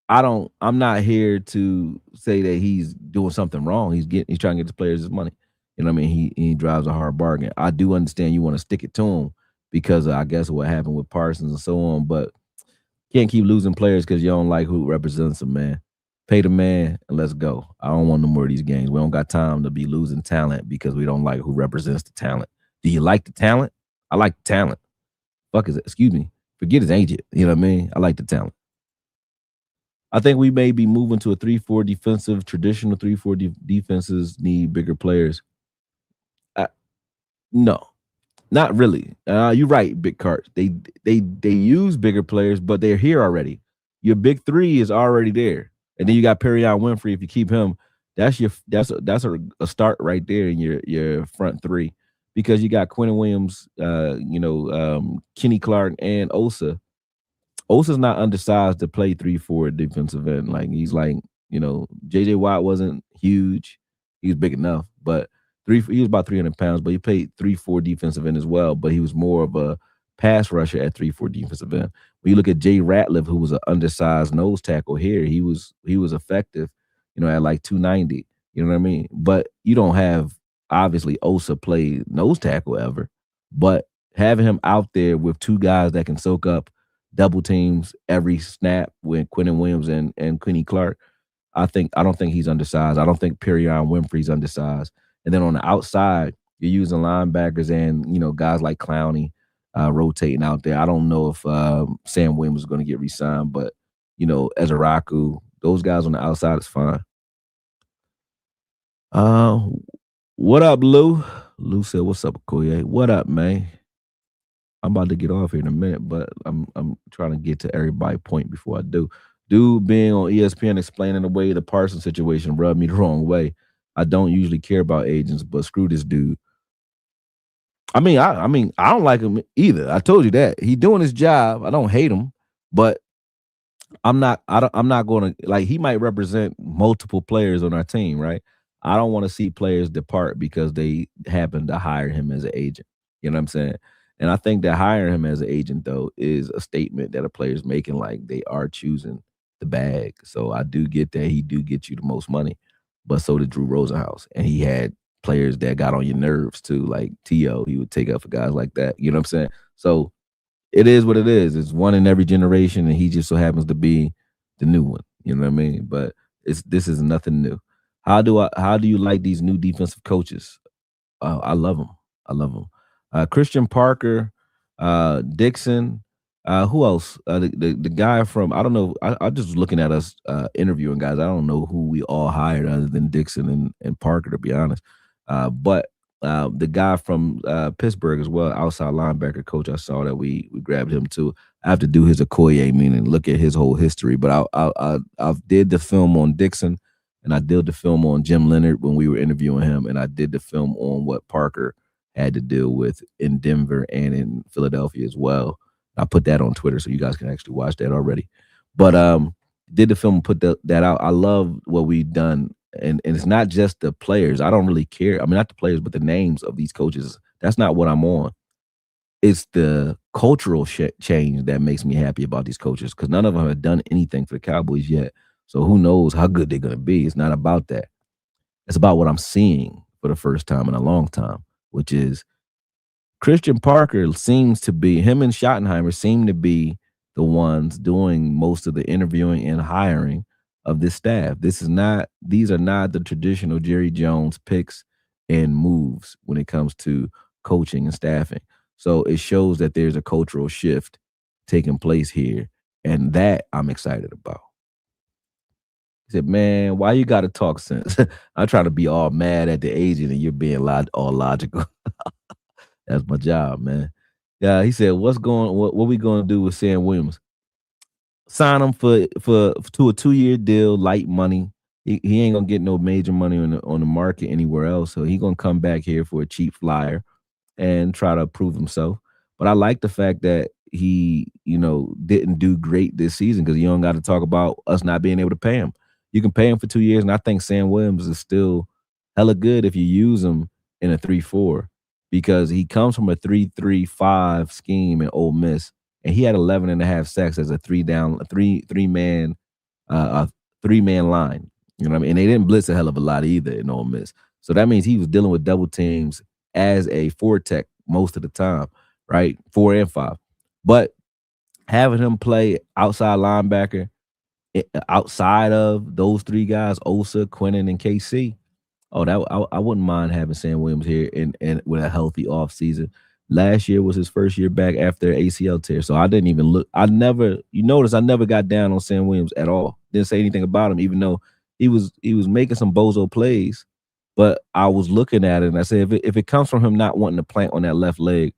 I'm not here to say that he's doing something wrong. He's trying to get his players his money. You know what I mean? He drives a hard bargain. I do understand you want to stick it to him because I guess what happened with Parsons and so on, but can't keep losing players because you don't like who represents them, man. Pay the man and let's go. I don't want no more of these games. We don't got time to be losing talent because we don't like who represents the talent. Do you like the talent? I like the talent. Fuck is it? Excuse me. Forget his agent. You know what I mean? I like the talent. I think we may be moving to a 3-4 defensive. Traditional 3-4 defenses need bigger players. No, not really. You're right, Big Cart. They use bigger players, but they're here already. Your big three is already there, and then you got Perrion Winfrey. If you keep him, that's a start right there in your front three, because you got Quentin Williams, Kenny Clark, and Osa. Osa's not undersized to play 3-4 defensive end. Like he's like, JJ Watt wasn't huge. He was big enough, but he was about 300 pounds, but he played 3-4 defensive end as well. But he was more of a pass rusher at 3-4 defensive end. When you look at Jay Ratliff, who was an undersized nose tackle here, he was effective, at like 290. You know what I mean? But you don't have obviously Osa play nose tackle ever, but having him out there with two guys that can soak up double teams every snap with Quentin Williams and Kenny Clark, I don't think he's undersized. I don't think Perion Winfrey's undersized. And then on the outside, you're using linebackers and guys like Clowney rotating out there. I don't know if Sam Williams is going to get re-signed, but Ezeraku, those guys on the outside is fine. Uh, what up, Lou? Lou said, "What's up, Okoye? What up, man?" I'm about to get off here in a minute, but I'm trying to get to everybody's point before I do. Dude being on ESPN explaining away the Parsons situation rubbed me the wrong way. I don't usually care about agents, but screw this dude. I mean, I don't like him either. I told you that. He doing his job. I don't hate him, but I'm not gonna like he might represent multiple players on our team, right? I don't want to see players depart because they happen to hire him as an agent. You know what I'm saying? And I think that hiring him as an agent though is a statement that a player's making like they are choosing the bag. So I do get that he do get you the most money, but so did Drew Rosenhaus. And he had players that got on your nerves too, like T.O. He would take up for guys like that. You know what I'm saying? So it is what it is. It's one in every generation, and he just so happens to be the new one. You know what I mean? But this is nothing new. How do you like these new defensive coaches? I love them. I love them. Christian Parker, Dixon. Who else? The guy from I don't know. I just was looking at us interviewing guys. I don't know who we all hired other than Dixon and Parker, to be honest. But the guy from Pittsburgh as well, outside linebacker coach. I saw that we grabbed him too. I have to do his Okoye meaning, look at his whole history. But I did the film on Dixon, and I did the film on Jim Leonard when we were interviewing him, and I did the film on what Parker had to deal with in Denver and in Philadelphia as well. I put that on Twitter, so you guys can actually watch that already. But did the film and put that out. I love what we've done. And it's not just the players. I don't really care. I mean, not the players, but the names of these coaches. That's not what I'm on. It's the cultural change that makes me happy about these coaches because none of them have done anything for the Cowboys yet. So who knows how good they're going to be. It's not about that. It's about what I'm seeing for the first time in a long time, which is Christian Parker seems to be, him and Schottenheimer seem to be the ones doing most of the interviewing and hiring of this staff. These are not the traditional Jerry Jones picks and moves when it comes to coaching and staffing. So it shows that there's a cultural shift taking place here, and that I'm excited about. He said, "Man, why you got to talk sense? I'm trying to be all mad at the agent, and you're being all logical." That's my job, man. Yeah, he said, what we going to do with Sam Williams? Sign him for to a 2-year deal, light money. He ain't gonna get no major money on the market anywhere else. So he gonna come back here for a cheap flyer and try to prove himself. But I like the fact that he, didn't do great this season because you don't got to talk about us not being able to pay him. You can pay him for 2 years, and I think Sam Williams is still hella good if you use him in a 3-4 because he comes from a 3-3-5 scheme in Ole Miss, and he had 11 and a half sacks as a three-man line. You know what I mean? And they didn't blitz a hell of a lot either in Ole Miss. So that means he was dealing with double teams as a 4-tech most of the time, right? 4 and 5. But having him play outside linebacker outside of those three guys, Osa, Quinnen, and KC, I wouldn't mind having Sam Williams here and with a healthy offseason. Last year was his first year back after ACL tear. So I didn't even look. You notice I never got down on Sam Williams at all. Didn't say anything about him, even though he was making some bozo plays. But I was looking at it and I said, if it comes from him not wanting to plant on that left leg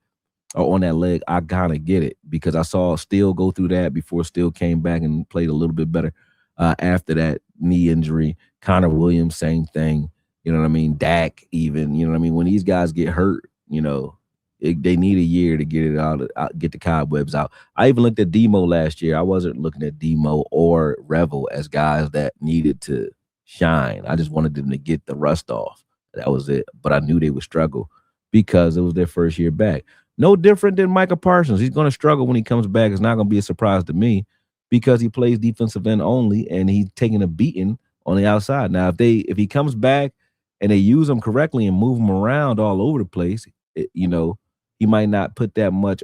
or on that leg, I kind of get it because I saw Steele go through that before Steele came back and played a little bit better after that knee injury. Connor Williams, same thing. You know what I mean? Dak even, you know what I mean? When these guys get hurt, they need a year to get it out, get the cobwebs out. I even looked at Demo last year. I wasn't looking at Demo or Revel as guys that needed to shine. I just wanted them to get the rust off. That was it. But I knew they would struggle because it was their first year back. No different than Micah Parsons. He's going to struggle when he comes back. It's not going to be a surprise to me because he plays defensive end only and he's taking a beating on the outside. Now, if he comes back and they use him correctly and move him around all over the place, he might not put that much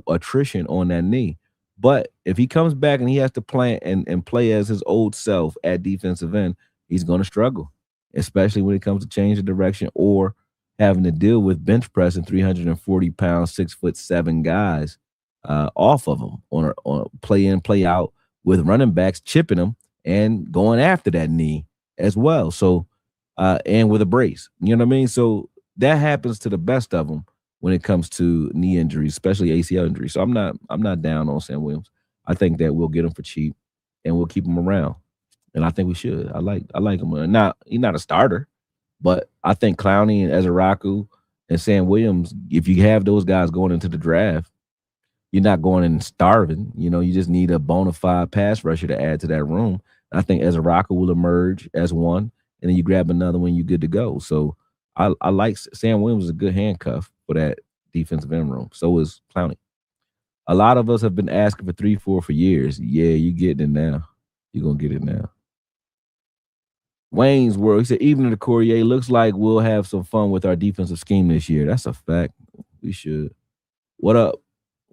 attrition on that knee. But if he comes back and he has to play and play as his old self at defensive end, he's going to struggle, especially when it comes to change of direction or having to deal with bench pressing 340 pounds, 6'7" guys off of him on a play in, play out with running backs chipping him and going after that knee as well. So, and with a brace, you know what I mean? So that happens to the best of them when it comes to knee injuries, especially ACL injuries. So I'm not down on Sam Williams. I think that we'll get him for cheap and we'll keep him around. And I think we should. I like him. Not he's not a starter, but I think Clowney and Ezeraku and Sam Williams, if you have those guys going into the draft, you're not going in starving. You know, you just need a bona fide pass rusher to add to that room. I think Ezeraku will emerge as one, and then you grab another one, you're good to go. So I like Sam Williams is a good handcuff for that defensive end room. So is Clowney. A lot of us have been asking for 3-4 for years. Yeah, you getting it now. You're gonna get it now. Wayne's World. He said, even the Courier looks like we'll have some fun with our defensive scheme this year. That's a fact. We should. What up?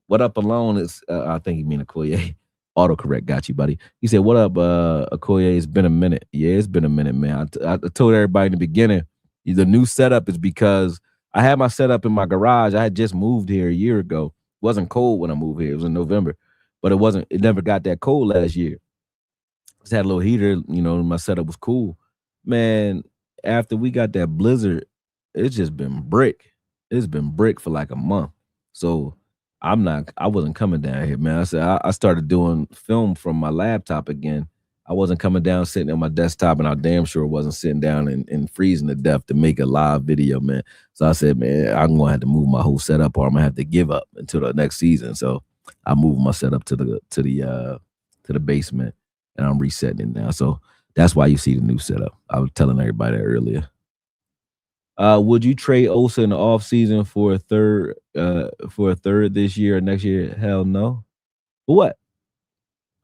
What up alone is I think you mean Okoye. Autocorrect got you, buddy. He said, what up, Okoye? It's been a minute. Yeah, it's been a minute, man. I told everybody in the beginning, the new setup is because I had my setup in my garage. I had just moved here a year ago. It wasn't cold when I moved here. It was in November. But it never got that cold last year. Just had a little heater, my setup was cool. Man, after we got that blizzard, it's just been brick. It's been brick for like a month. So I wasn't coming down here, man. I said I started doing film from my laptop again. I wasn't coming down sitting at my desktop, and I damn sure wasn't sitting down and freezing to death to make a live video, man. So I said, man, I'm gonna have to move my whole setup, or I'm gonna have to give up until the next season. So I moved my setup to the basement, and I'm resetting it now. So that's why you see the new setup. I was telling everybody that earlier. Would you trade Osa in the offseason for a third this year or next year? Hell no. For what?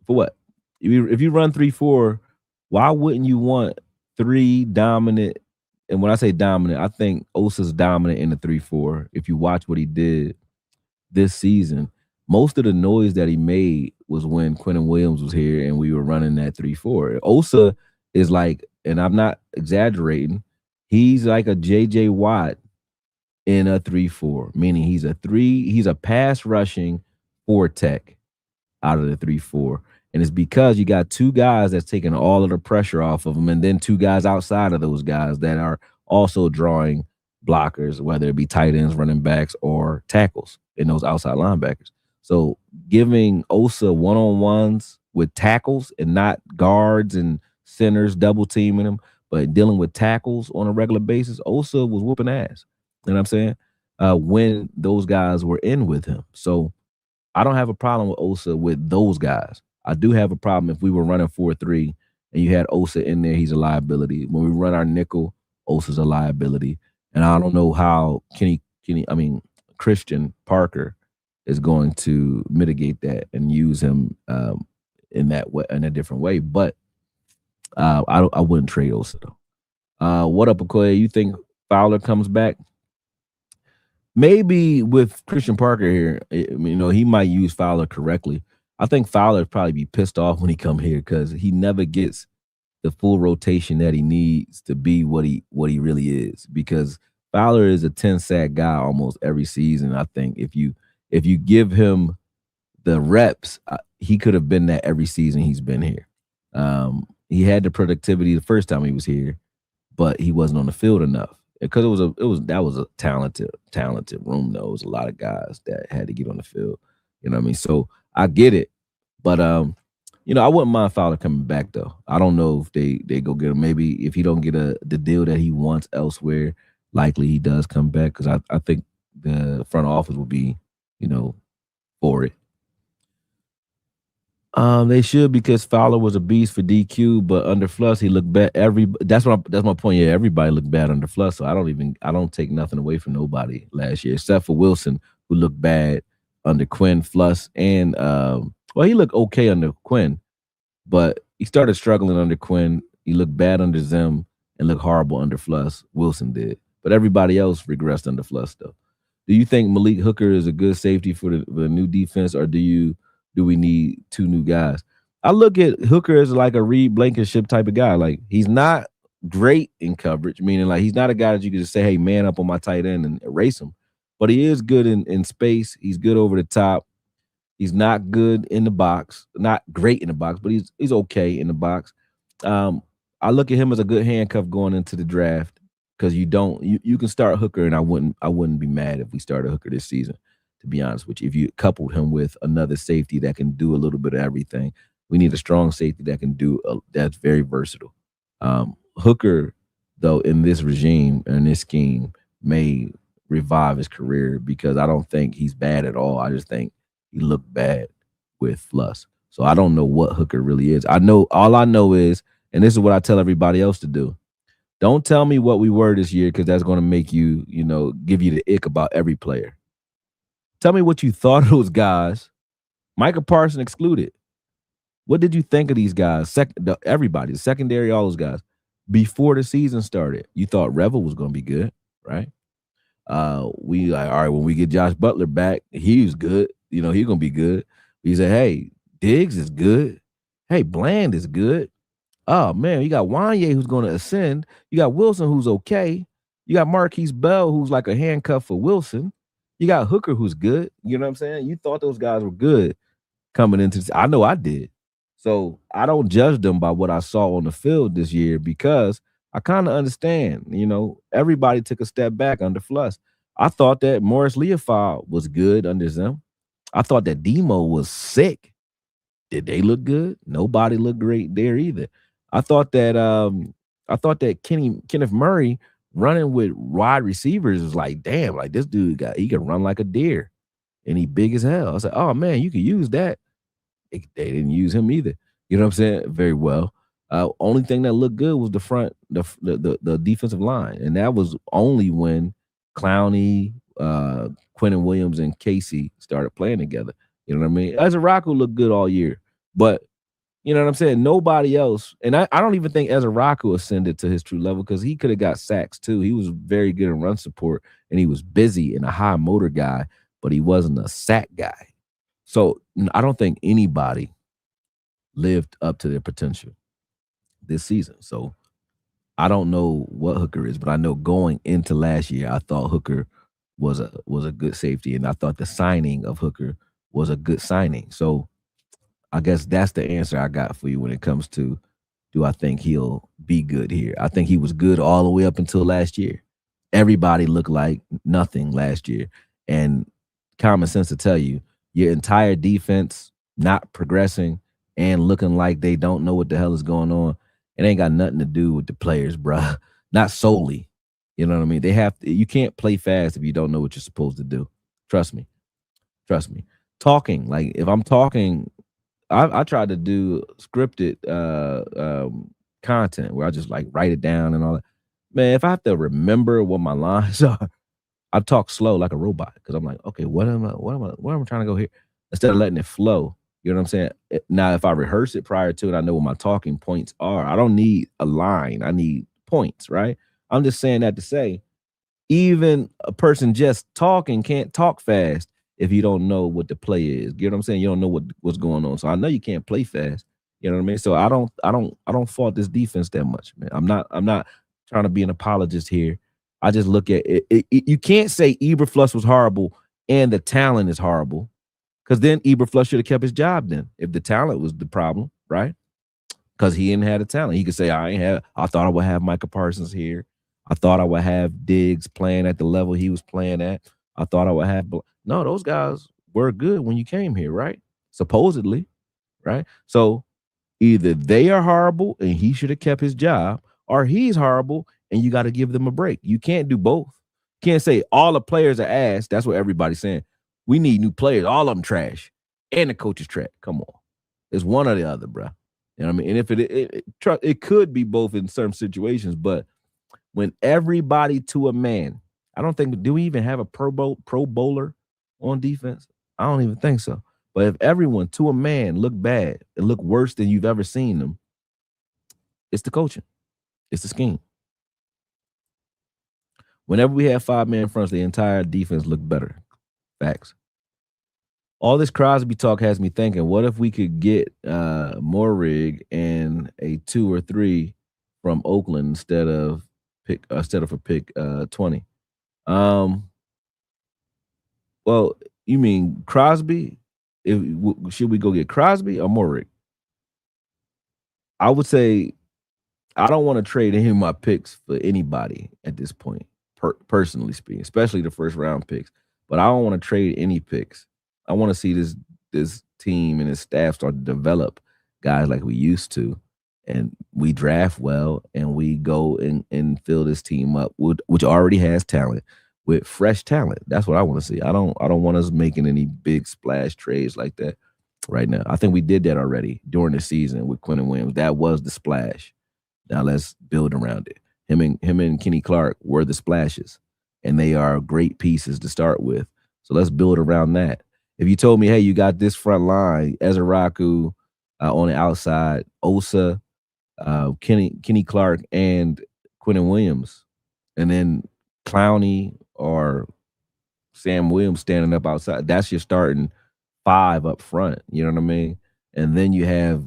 For what? If you run 3-4, why wouldn't you want three dominant? And when I say dominant, I think Osa's dominant in the 3-4. If you watch what he did this season, most of the noise that he made was when Quentin Williams was here and we were running that 3-4. Osa is like, and I'm not exaggerating, he's like a JJ Watt in a 3-4, meaning he's a pass rushing 4 tech out of the 3-4. And it's because you got two guys that's taking all of the pressure off of them, and then two guys outside of those guys that are also drawing blockers, whether it be tight ends, running backs, or tackles in those outside linebackers. So giving Osa one-on-ones with tackles and not guards and centers double teaming him, but dealing with tackles on a regular basis, Osa was whooping ass. You know what I'm saying? When those guys were in with him. So I don't have a problem with Osa with those guys. I do have a problem if we were running 4-3 and you had Osa in there, he's a liability. When we run our nickel, Osa's a liability. And I don't know how Christian Parker is going to mitigate that and use him in that way, in a different way. But I wouldn't trade Osa though. What up, Okoye? You think Fowler comes back? Maybe with Christian Parker here, he might use Fowler correctly. I think Fowler would probably be pissed off when he come here because he never gets the full rotation that he needs to be what he really is. Because Fowler is a 10-sack guy almost every season. I think if you give him the reps, he could have been that every season he's been here. He had the productivity the first time he was here, but he wasn't on the field enough because that was a talented room though. It was a lot of guys that had to get on the field. You know what I mean? So I get it, but I wouldn't mind Fowler coming back though. I don't know if they go get him. Maybe if he don't get the deal that he wants elsewhere, likely he does come back because I think the front office will be, for it. They should because Fowler was a beast for DQ, but under Fluss he looked bad. That's my point. Yeah, everybody looked bad under Fluss, so I don't take nothing away from nobody last year except for Wilson, who looked bad under Quinn, Fluss, and he looked okay under Quinn, but he started struggling under Quinn. He looked bad under Zim and looked horrible under Fluss. Wilson did, but everybody else regressed under Fluss though. Do you think Malik Hooker is a good safety for the new defense, or do you do we need two new guys? I look at Hooker as like a Reed Blankenship type of guy. Like he's not great in coverage, meaning like he's not a guy that you can just say, "Hey, man up on my tight end and erase him." But he is good in space. He's good over the top. He's not good in the box, not great in the box, but he's okay in the box. Um, I look at him as a good handcuff going into the draft because you can start Hooker, and I wouldn't be mad if we started Hooker this season. To be honest with you, if you coupled him with another safety that can do a little bit of everything, we need a strong safety that can do that's very versatile. Hooker, though, in this regime and this scheme, may revive his career because I don't think he's bad at all. I just think he looked bad with Fluss. So I don't know what Hooker really is. All I know is, and this is what I tell everybody else to do. Don't tell me what we were this year because that's going to make you, give you the ick about every player. Tell me what you thought of those guys, Micah Parsons excluded. What did you think of these guys? Everybody, the secondary, all those guys, before the season started. You thought Revel was going to be good, right? We like, all right, when we get Josh Butler back, he's good. He's gonna be good. We said, hey, Diggs is good. Hey, Bland is good. Oh man, you got Wanye who's gonna ascend. You got Wilson who's okay. You got Marquise Bell who's like a handcuff for Wilson. You got Hooker who's good. You know what I'm saying? You thought those guys were good coming into this. I know I did. So I don't judge them by what I saw on the field this year because I kind of understand, everybody took a step back under Fluss. I thought that Morris Leafau was good under them. I thought that Demo was sick. Did they look good? Nobody looked great there either. I thought that Kenneth Murray running with wide receivers was like, damn, like this dude he can run like a deer and he big as hell. I was like, oh man, you can use that. They didn't use him either. You know what I'm saying? Very well. Only thing that looked good was the front, the defensive line, and that was only when Clowney, Quentin Williams, and Casey started playing together. You know what I mean? Ezra looked good all year, but you know what I'm saying? Nobody else, and I don't even think Ezra ascended to his true level because he could have got sacks too. He was very good in run support, and he was busy and a high motor guy, but he wasn't a sack guy. So I don't think anybody lived up to their potential this season. So I don't know what Hooker is, but I know going into last year, I thought Hooker was a good safety, and I thought the signing of Hooker was a good signing. So I guess that's the answer I got for you when it comes to do I think he'll be good here. I think he was good all the way up until last year. Everybody looked like nothing last year. And common sense to tell you, your entire defense not progressing and looking like they don't know what the hell is going on. It ain't got nothing to do with the players, bruh. Not solely. You know what I mean? You can't play fast if you don't know what you're supposed to do. Trust me. Trust me. Talking, like if I'm talking, I tried to do scripted content where I just like write it down and all that. Man, if I have to remember what my lines are, I talk slow like a robot because I'm like, okay, where am I trying to go here? Instead of letting it flow. You know what I'm saying? Now, if I rehearse it prior to it, I know what my talking points are. I don't need a line. I need points, right? I'm just saying that to say, even a person just talking can't talk fast if you don't know what the play is. You know what I'm saying? You don't know what's going on. So I know you can't play fast. You know what I mean? So I don't fault this defense that much, man. I'm not trying to be an apologist here. I just look at it. You can't say Eberflus was horrible and the talent is horrible, because then Eberflus should have kept his job then if the talent was the problem, right? Because he didn't have the talent. He could say, I thought I would have Micah Parsons here. I thought I would have Diggs playing at the level he was playing at. I thought I would have no, those guys were good when you came here, right? Supposedly, right? So either they are horrible and he should have kept his job, or he's horrible and you got to give them a break. You can't do both. You can't say all the players are ass. That's what everybody's saying. We need new players. All of them trash. And the coach is trash. Come on. It's one or the other, bro. You know what I mean? And if it could be both in certain situations, but when everybody to a man, I don't think, do we even have a pro bowler on defense? I don't even think so. But if everyone to a man look bad and look worse than you've ever seen them, it's the coaching. It's the scheme. Whenever we have 5-man fronts, the entire defense looked better. Facts. All this Crosby talk has me thinking, what if we could get Morig and a 2 or 3 from Oakland instead of a pick 20? Um, well, you mean Crosby? Should we go get Crosby or Morig? I would say I don't want to trade any of my picks for anybody at this point, personally speaking, especially the first round picks. But I don't want to trade any picks. I want to see this team and its staff start to develop guys like we used to, and we draft well, and we go and fill this team up, which already has talent, with fresh talent. That's what I want to see. I don't want us making any big splash trades like that right now. I think we did that already during the season with Quentin Williams. That was the splash. Now let's build around it. Him and Kenny Clark were the splashes, and they are great pieces to start with. So let's build around that. If you told me, hey, you got this front line, Ezraku on the outside, Osa, Kenny Clark, and Quentin Williams, and then Clowney or Sam Williams standing up outside, that's your starting five up front. You know what I mean? And then you have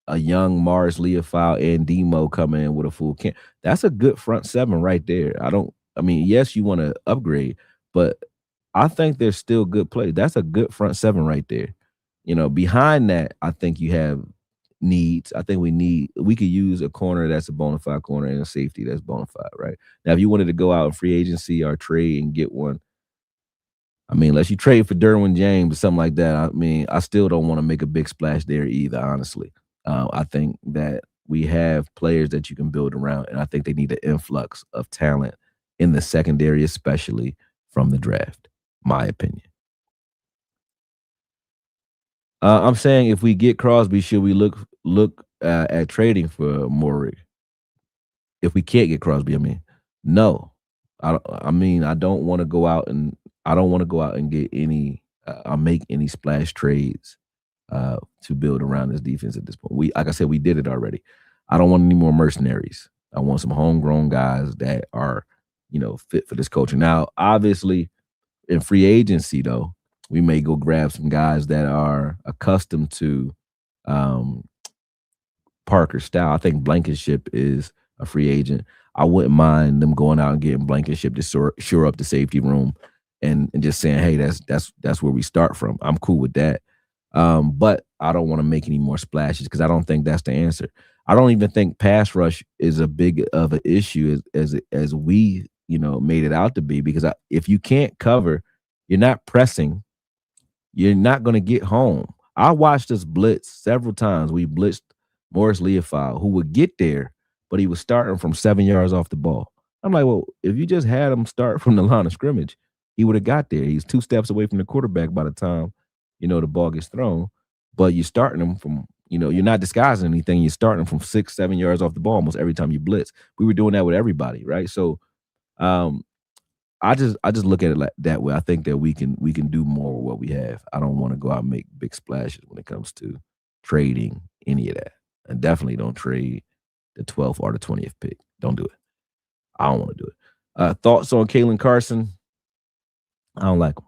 a young Mars Leofile and Demo coming in with a full camp. That's a good front seven right there. I mean, yes, you want to upgrade, but I think there's still good play. That's a good front seven right there. Behind that, I think you have needs. I think we could use a corner that's a bona fide corner and a safety that's bona fide, right? Now, if you wanted to go out in free agency or trade and get one, I mean, unless you trade for Derwin James or something like that, I mean, I still don't want to make a big splash there either, honestly. I think that we have players that you can build around, and I think they need an influx of talent in the secondary, especially from the draft, my opinion. I'm saying if we get Crosby, should we look at trading for Maury? If we can't get Crosby, I mean, no. I mean, I don't want to go out and get any or make any splash trades to build around this defense at this point. Like I said, we did it already. I don't want any more mercenaries. I want some homegrown guys that are, fit for this culture. Now, obviously, in free agency, though, we may go grab some guys that are accustomed to um, Parker style. I think Blankenship is a free agent. I wouldn't mind them going out and getting Blankenship to shore up the safety room and just saying, hey, that's where we start from. I'm cool with that. But I don't want to make any more splashes because I don't think that's the answer. I don't even think pass rush is a big of an issue as we made it out to be because if you can't cover, you're not pressing, you're not going to get home. I watched us blitz several times. We blitzed Morris Leofile, who would get there, but he was starting from 7 yards off the ball. I'm like, well, if you just had him start from the line of scrimmage, he would have got there. He's 2 steps away from the quarterback by the time, the ball gets thrown. But you're starting him from, you're not disguising anything. You're starting from 6, 7 yards off the ball almost every time you blitz. We were doing that with everybody, right? So um, I just look at it like that way. I think that we can do more with what we have. I don't want to go out and make big splashes when it comes to trading any of that. And definitely don't trade the 12th or the 20th pick. Don't do it. I don't want to do it. Thoughts on Kalen Carson? I don't like him.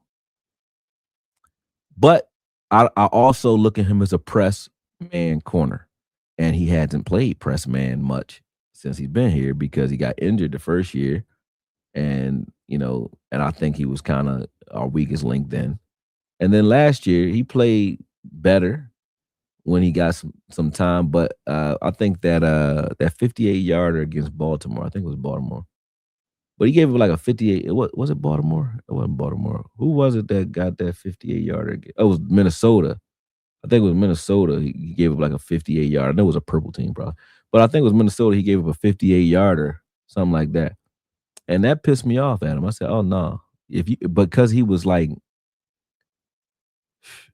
But I also look at him as a press man corner. And he hasn't played press man much since he's been here because he got injured the first year and I think he was kind of our weakest link then. And then last year he played better when he got some time, but I think that 58-yarder against Baltimore, I think it was Baltimore, but he gave him like a 58. What was it? Baltimore? It wasn't Baltimore. Who was it that got that 58-yarder? Oh, it was Minnesota. I think it was Minnesota. He gave up like a 58-yarder. I know it was a purple team, probably, but I think it was Minnesota. He gave up a 58-yarder, something like that. And that pissed me off at him. I said, "Oh no!" Because he was like,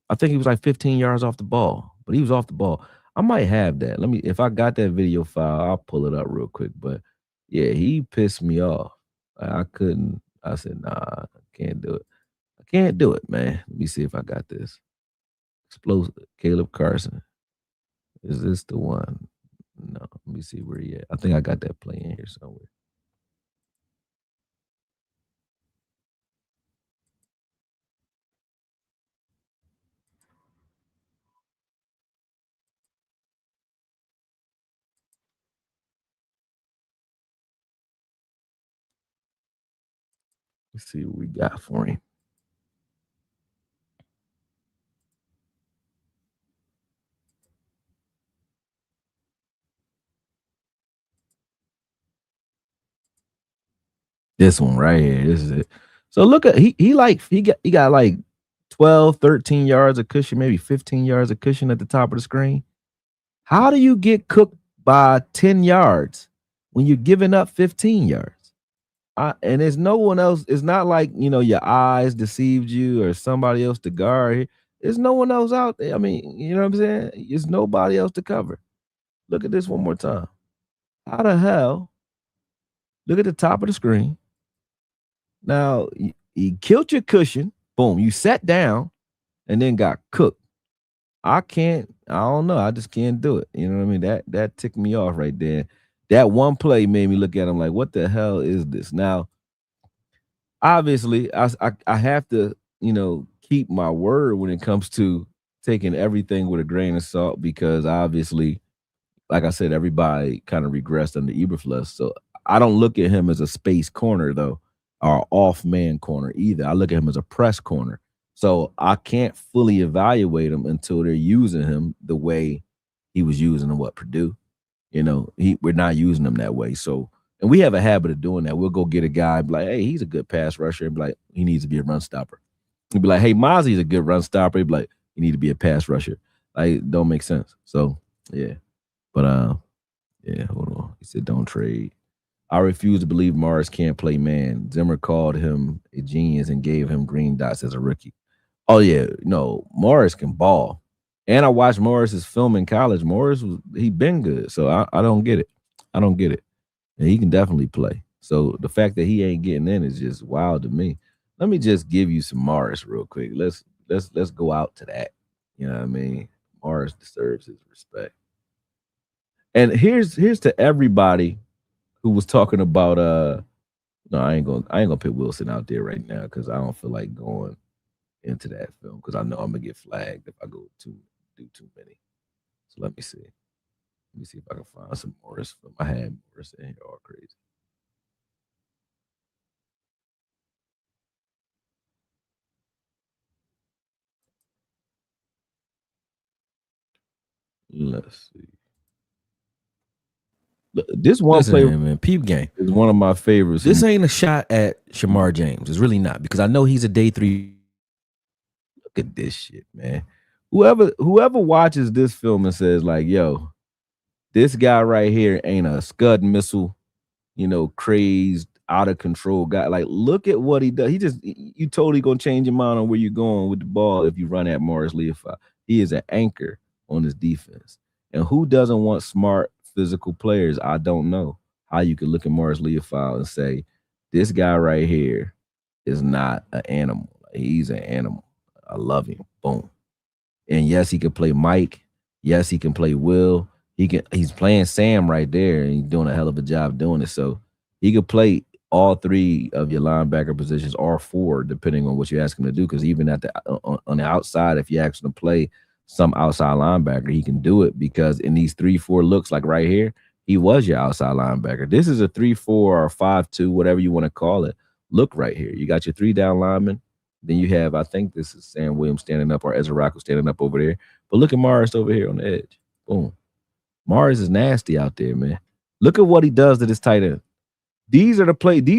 I think he was like 15 yards off the ball, but he was off the ball. I might have that. If I got that video file, I'll pull it up real quick. But yeah, he pissed me off. I couldn't. I said, "Nah, I can't do it. I can't do it, man." Let me see if I got this. Explosive. Caleb Carson. Is this the one? No. Let me see where he at. I think I got that play in here somewhere. Let's see what we got for him. This one right here. This is it. So look at he got like 12, 13 yards of cushion, maybe 15 yards of cushion at the top of the screen. How do you get cooked by 10 yards when you're giving up 15 yards? And there's no one else. It's not like, your eyes deceived you or somebody else to guard. There's no one else out there. I mean, you know what I'm saying? There's nobody else to cover. Look at this one more time. How the hell? Look at the top of the screen. Now, you killed your cushion. Boom. You sat down and then got cooked. I don't know. I just can't do it. You know what I mean? That ticked me off right there. That one play made me look at him like, what the hell is this? Now, obviously, I have to, keep my word when it comes to taking everything with a grain of salt because obviously, like I said, everybody kind of regressed under Eberflus. So I don't look at him as a space corner though, or off man corner either. I look at him as a press corner. So I can't fully evaluate him until they're using him the way he was using him what Purdue. We're not using him that way. So, and we have a habit of doing that. We'll go get a guy, be like, hey, he's a good pass rusher, and be like, he needs to be a run stopper. He'd be like, hey, Mozzie's a good run stopper. He'd be like, you need to be a pass rusher. Like, don't make sense. So, yeah. But yeah, hold on. He said, don't trade. I refuse to believe Morris can't play man. Zimmer called him a genius and gave him green dots as a rookie. Oh, yeah. No, Morris can ball. And I watched Morris's film in college. He been good. So I don't get it. I don't get it. And he can definitely play. So the fact that he ain't getting in is just wild to me. Let me just give you some Morris real quick. Let's go out to that. You know what I mean? Morris deserves his respect. And here's to everybody who was talking about no, I ain't gonna put Wilson out there right now because I don't feel like going into that film because I know I'm gonna get flagged if I do too many. So let me see. Let me see if I can find some Morris film. I had Morris in here all crazy. Let's see. Look, this one Listen play, here, man. Peep game. is one of my favorites. This ain't a shot at Shamar James. It's really not because I know he's a day 3. Look at this shit, man. Whoever watches this film and says like, "Yo, this guy right here ain't a Scud missile, crazed, out of control guy." Like, look at what he does. You totally gonna change your mind on where you're going with the ball if you run at Morris Leafau. He is an anchor on his defense. And who doesn't want smart physical players? I don't know how you could look at Morris Leafau and say, this guy right here is not an animal. He's an animal. I love him. Boom. And yes, he can play Mike. Yes, he can play Will. He's playing Sam right there, and he's doing a hell of a job doing it. So he could play all 3 of your linebacker positions, or 4, depending on what you ask him to do. Because even on the outside, if you ask him to play some outside linebacker, he can do it. Because in these 3-4 looks, like right here, he was your outside linebacker. This is a 3-4 or 5-2, whatever you want to call it. Look right here. You got your 3 down linemen. Then you have, I think this is Sam Williams standing up, or Ezra Rocco standing up over there. But look at Morris over here on the edge. Boom. Morris is nasty out there, man. Look at what he does to this tight end. These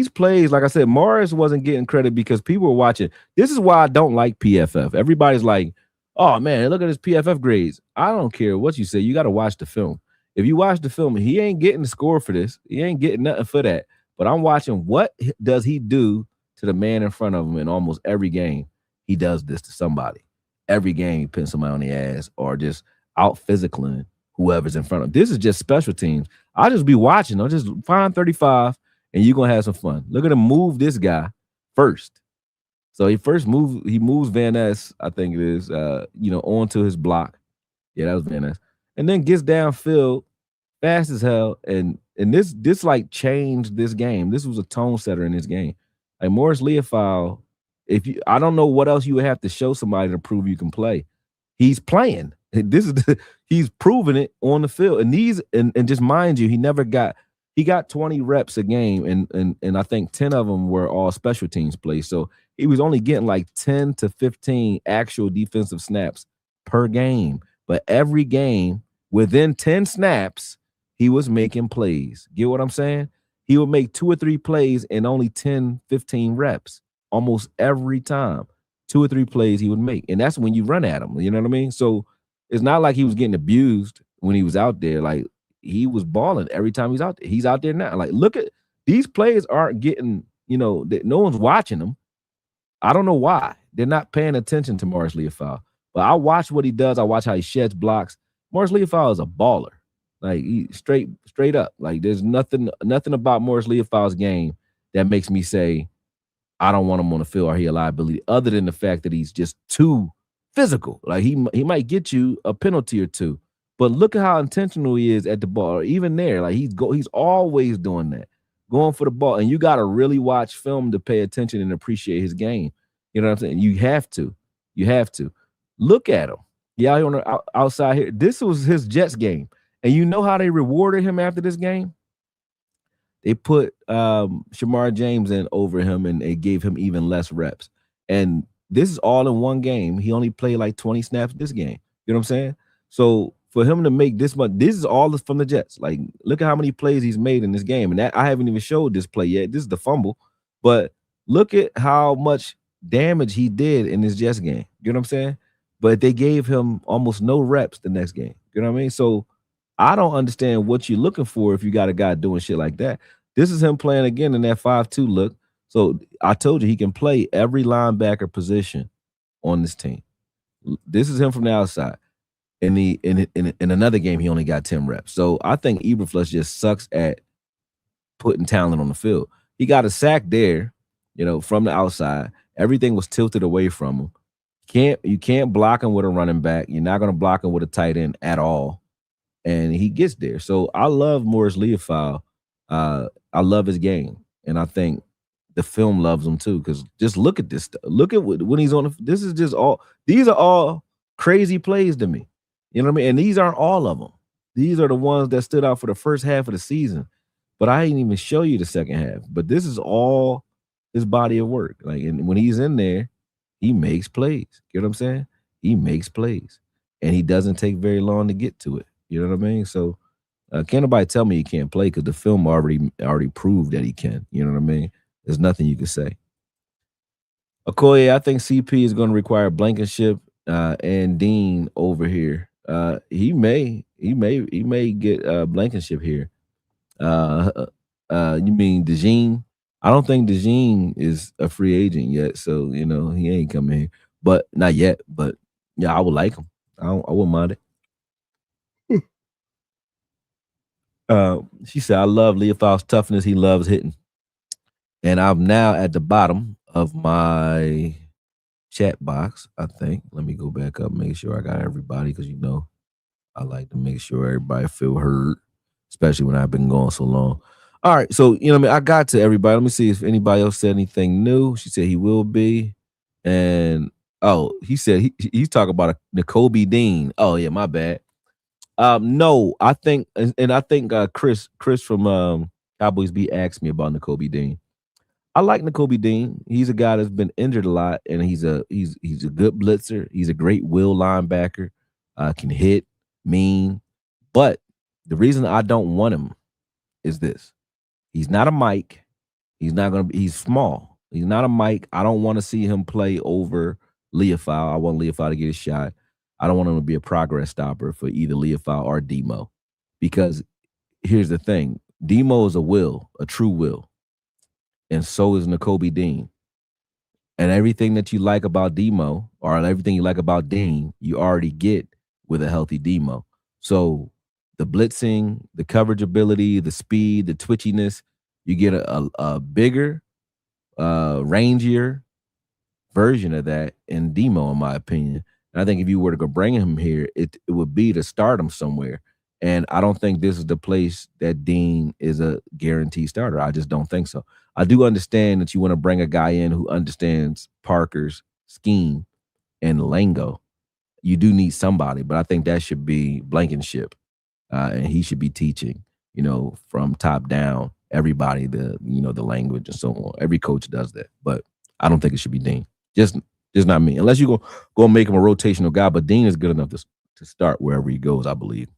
plays, like I said, Morris wasn't getting credit because people were watching. This is why I don't like PFF. Everybody's like, oh man, look at his PFF grades. I don't care what you say. You got to watch the film. If you watch the film, he ain't getting the score for this. He ain't getting nothing for that. But I'm watching what does he do to the man in front of him in almost every game. He does this to somebody. Every game he pins somebody on the ass or just out physicaling whoever's in front of him. This is just special teams. I'll just be watching. I'll just find 35 and you're going to have some fun. Look at him move this guy first. So he moves Van Ness, I think it is, onto his block. Yeah, that was Van Ness. And then gets downfield fast as hell. And this like changed this game. This was a tone setter in this game. Like Morris Leafau, I don't know what else you would have to show somebody to prove you can play. He's playing. He's proven it on the field. And just mind you, he he got 20 reps a game, and I think 10 of them were all special teams plays. So he was only getting like 10 to 15 actual defensive snaps per game. But every game, within 10 snaps, he was making plays. Get what I'm saying? He would make 2 or 3 plays in only 10, 15 reps almost every time. 2 or 3 plays he would make. And that's when you run at him. You know what I mean? So it's not like he was getting abused when he was out there. Like, he was balling every time he's out there. He's out there now. Like, look at these plays aren't getting, no one's watching them. I don't know why. They're not paying attention to Morris Leofau. But I watch what he does. I watch how he sheds blocks. Morris Leofau is a baller. Like, he straight up. Like, there's nothing about Morris Leofau's game that makes me say I don't want him on the field or he a liability, other than the fact that he's just too physical. Like, he might get you a penalty or two. But look at how intentional he is at the ball. Even there, like, he's always doing that, going for the ball. And you got to really watch film to pay attention and appreciate his game. You know what I'm saying? You have to. Look at him. Yeah, on the outside here. This was his Jets game. And you know how they rewarded him after this game? They put Shamar James in over him, and they gave him even less reps. And this is all in one game. He only played like 20 snaps this game. You know what I'm saying? So for him to make this much, this is all from the Jets. Like, look at how many plays he's made in this game. And that, I haven't even showed this play yet. This is the fumble. But look at how much damage he did in this Jets game. You know what I'm saying? But they gave him almost no reps the next game. You know what I mean? So I don't understand what you're looking for if you got a guy doing shit like that. This is him playing again in that 5-2 look. So I told you he can play every linebacker position on this team. This is him from the outside. In another game, he only got 10 reps. So I think Eberflus just sucks at putting talent on the field. He got a sack there, from the outside. Everything was tilted away from him. You can't block him with a running back. You're not going to block him with a tight end at all. And he gets there. So I love Morris Leofau. I love his game. And I think the film loves him too. Because just look at this stuff. Look at when he's on. These are all crazy plays to me. You know what I mean? And these aren't all of them. These are the ones that stood out for the first half of the season. But I didn't even show you the second half. But this is all his body of work. Like, and when he's in there, he makes plays. You know what I'm saying? He makes plays. And he doesn't take very long to get to it. You know what I mean? So can't nobody tell me he can't play, because the film already proved that he can. You know what I mean? There's nothing you can say. Okoye, I think CP is going to require Blankenship and Dean over here. He may get Blankenship here. You mean DeJean? I don't think DeJean is a free agent yet, so he ain't coming here. But not yet. But yeah, I would like him. I wouldn't mind it. She said, I love Leofau's toughness. He loves hitting. And I'm now at the bottom of my chat box, I think. Let me go back up, make sure I got everybody, because I like to make sure everybody feel heard, especially when I've been going so long. All right, so I got to everybody. Let me see if anybody else said anything new. She said he will be. And he said he's talking about a Nakobe Dean. Oh yeah, my bad. No, I think, and I think Chris from Cowboys B asked me about Nakobe Dean. I like Nakobe Dean. He's a guy that's been injured a lot, and he's a good blitzer. He's a great will linebacker. Can hit, mean. But the reason I don't want him is this: he's not a Mike. He's small. He's not a Mike. I don't want to see him play over Leofau. I want Leofau to get a shot. I don't want him to be a progress stopper for either Leofau or Demo, because here's the thing: Demo is a true will, and so is Nakobe Dean. And everything that you like about Demo, or everything you like about Dean, you already get with a healthy Demo. So the blitzing, the coverage ability, the speed, the twitchiness, you get a bigger, rangier version of that in Demo, in my opinion. And I think if you were to go bring him here, it would be to start him somewhere. And I don't think this is the place that Dean is a guaranteed starter. I just don't think so. I do understand that you want to bring a guy in who understands Parker's scheme and lingo. You do need somebody, but I think that should be Blankenship, and he should be teaching. from top down, everybody, the language and so on. Every coach does that, but I don't think it should be Dean. Just just not me. Unless you go make him a rotational guy, but Dean is good enough to start wherever he goes, I believe.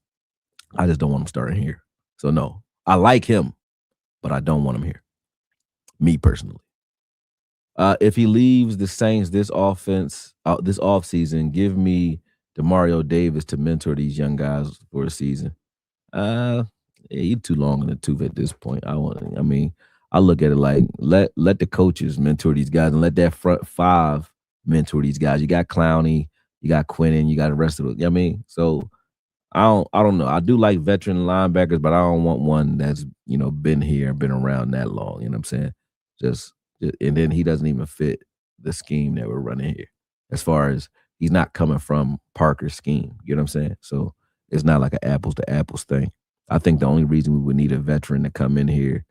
I just don't want him starting here. So no, I like him, but I don't want him here. Me personally. If he leaves the Saints this offseason, give me Demario Davis to mentor these young guys for a season. Uh, yeah, you too long in the tooth at this point. I mean, I look at it like let the coaches mentor these guys and let that front five mentor these guys. You got Clowney, you got Quinnen, you got the rest of them. I mean, so I don't know. I do like veteran linebackers, but I don't want one that's been here and been around that long. You know what I'm saying? Just, and then he doesn't even fit the scheme that we're running here. As far as he's not coming from Parker's scheme. You know what I'm saying? So it's not like an apples to apples thing. I think the only reason we would need a veteran to come in here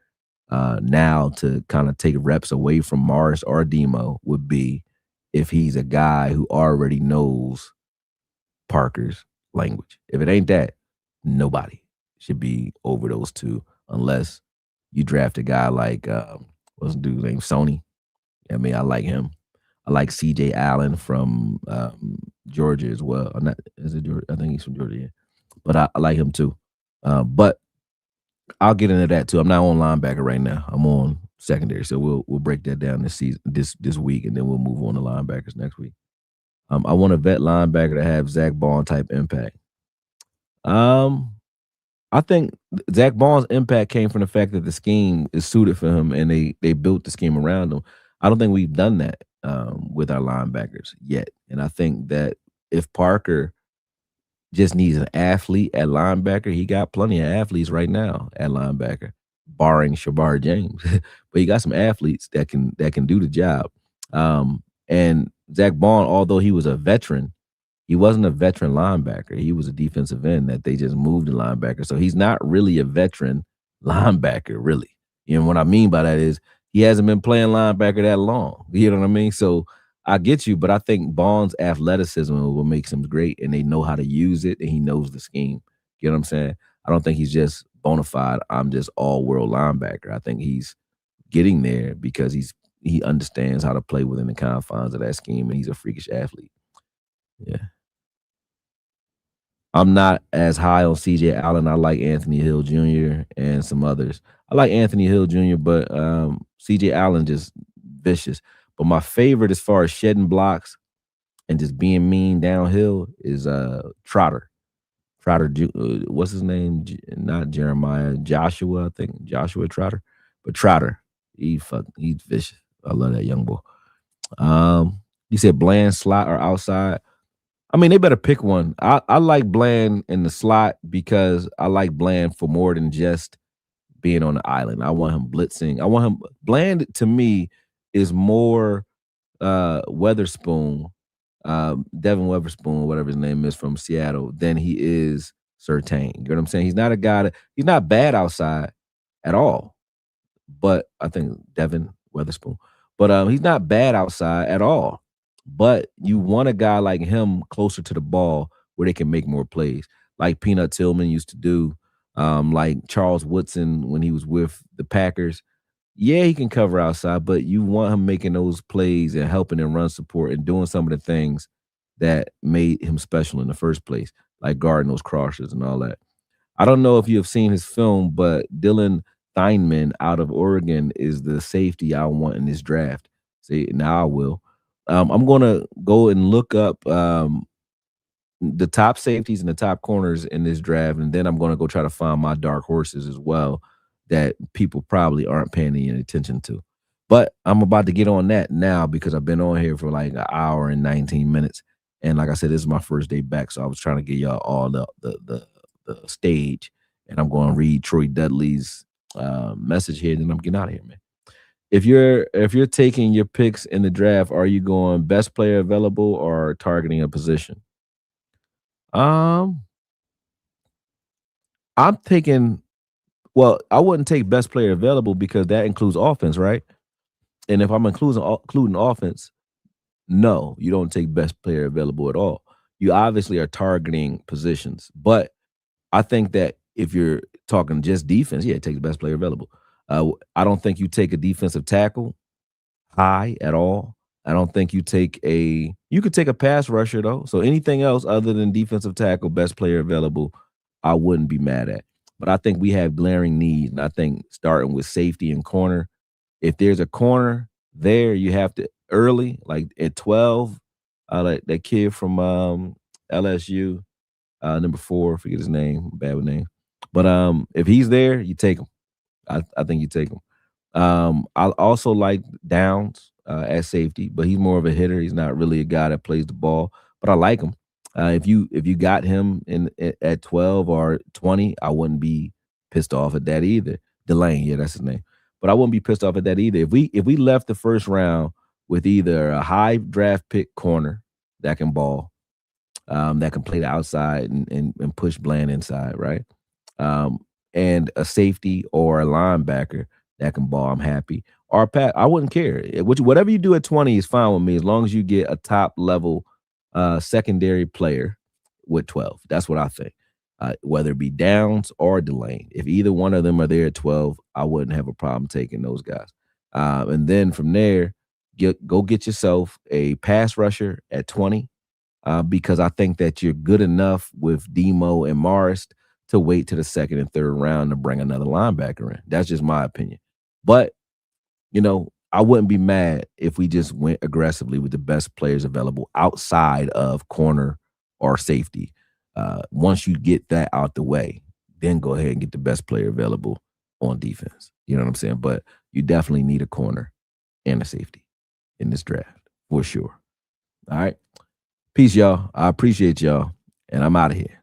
now to kind of take reps away from Morris or Demo would be if he's a guy who already knows Parker's language. If it ain't that, nobody should be over those two unless you draft a guy like what's the dude's name? Sony. I mean, I like him. I like CJ Allen from Georgia as well. Not, is it Georgia? I think he's from Georgia, yeah. But I like him too. But I'll get into that too. I'm not on linebacker right now. I'm on secondary. So we'll break that down this season, this week, and then we'll move on to linebackers next week. I want a vet linebacker to have Zach Bond type impact. I think Zach Bond's impact came from the fact that the scheme is suited for him, and they built the scheme around him. I don't think we've done that with our linebackers yet, and I think that if Parker just needs an athlete at linebacker, he got plenty of athletes right now at linebacker, barring Shabar James, but he got some athletes that can do the job. And Zach Bond, although he was a veteran, he wasn't a veteran linebacker. He was a defensive end that they just moved to linebacker. So he's not really a veteran linebacker, really. And what I mean by that is he hasn't been playing linebacker that long. You know what I mean? So I get you, but I think Bond's athleticism will make him great, and they know how to use it, and he knows the scheme. You know what I'm saying? I don't think he's just bona fide, I'm just all-world linebacker. I think he's getting there because he understands how to play within the confines of that scheme, and he's a freakish athlete. Yeah. I'm not as high on CJ Allen. I like Anthony Hill Jr. and some others. I like Anthony Hill Jr., but CJ Allen just vicious. But my favorite as far as shedding blocks and just being mean downhill is Trotter. Trotter, what's his name? Not Jeremiah, Joshua, I think. Joshua Trotter. But Trotter, he's vicious. I love that young boy. You said Bland slot or outside. I mean, they better pick one. I like Bland in the slot because I like Bland for more than just being on the island. I want him blitzing. Bland to me is more Weatherspoon, Devin Weatherspoon, whatever his name is from Seattle, than he is Surtain. You know what I'm saying? He's not a guy he's not bad outside at all. But I think Devin Weatherspoon. But he's not bad outside at all. But you want a guy like him closer to the ball where they can make more plays, like Peanut Tillman used to do, like Charles Woodson when he was with the Packers. Yeah, he can cover outside, but you want him making those plays and helping in run support and doing some of the things that made him special in the first place, like guarding those crossers and all that. I don't know if you have seen his film, but Dylan Steinman out of Oregon is the safety I want in this draft. See, now I will. I'm going to go and look up the top safeties and the top corners in this draft, and then I'm going to go try to find my dark horses as well that people probably aren't paying any attention to. But I'm about to get on that now because I've been on here for like an hour and 19 minutes. And like I said, this is my first day back, so I was trying to get y'all all the stage. And I'm going to read Troy Dudley's message here, and then I'm getting out of here, man. If you're taking your picks in the draft, are you going best player available or targeting a position? I'm taking. Well, I wouldn't take best player available because that includes offense, right? And if I'm including offense, no, you don't take best player available at all. You obviously are targeting positions, but I think that if you're talking just defense, yeah, take the best player available. I don't think you take a defensive tackle high at all. I don't think you could take a pass rusher though. So anything else other than defensive tackle, best player available, I wouldn't be mad at. But I think we have glaring needs. And I think starting with safety and corner, if there's a corner there, you have to early, like at 12, like that kid from LSU, number 4, forget his name, bad with name. But if he's there, you take him. I think you take him. I also like Downs at safety, but he's more of a hitter. He's not really a guy that plays the ball, but I like him. If you got him at 12 or 20, I wouldn't be pissed off at that either. Delane, yeah, that's his name. But I wouldn't be pissed off at that either. If we left the first round with either a high draft pick corner that can ball, that can play the outside and push Bland inside, right? And a safety or a linebacker that can ball, I'm happy. Or Pat, I wouldn't care. Whatever you do at 20 is fine with me as long as you get a top level secondary player with 12. That's what I think. Whether it be Downs or Delane. If either one of them are there at 12, I wouldn't have a problem taking those guys. And then from there, go get yourself a pass rusher at 20 because I think that you're good enough with Demo and Morris to wait to the second and third round to bring another linebacker in. That's just my opinion. But, I wouldn't be mad if we just went aggressively with the best players available outside of corner or safety. Once you get that out the way, then go ahead and get the best player available on defense. You know what I'm saying? But you definitely need a corner and a safety in this draft for sure. All right. Peace, y'all. I appreciate y'all, and I'm out of here.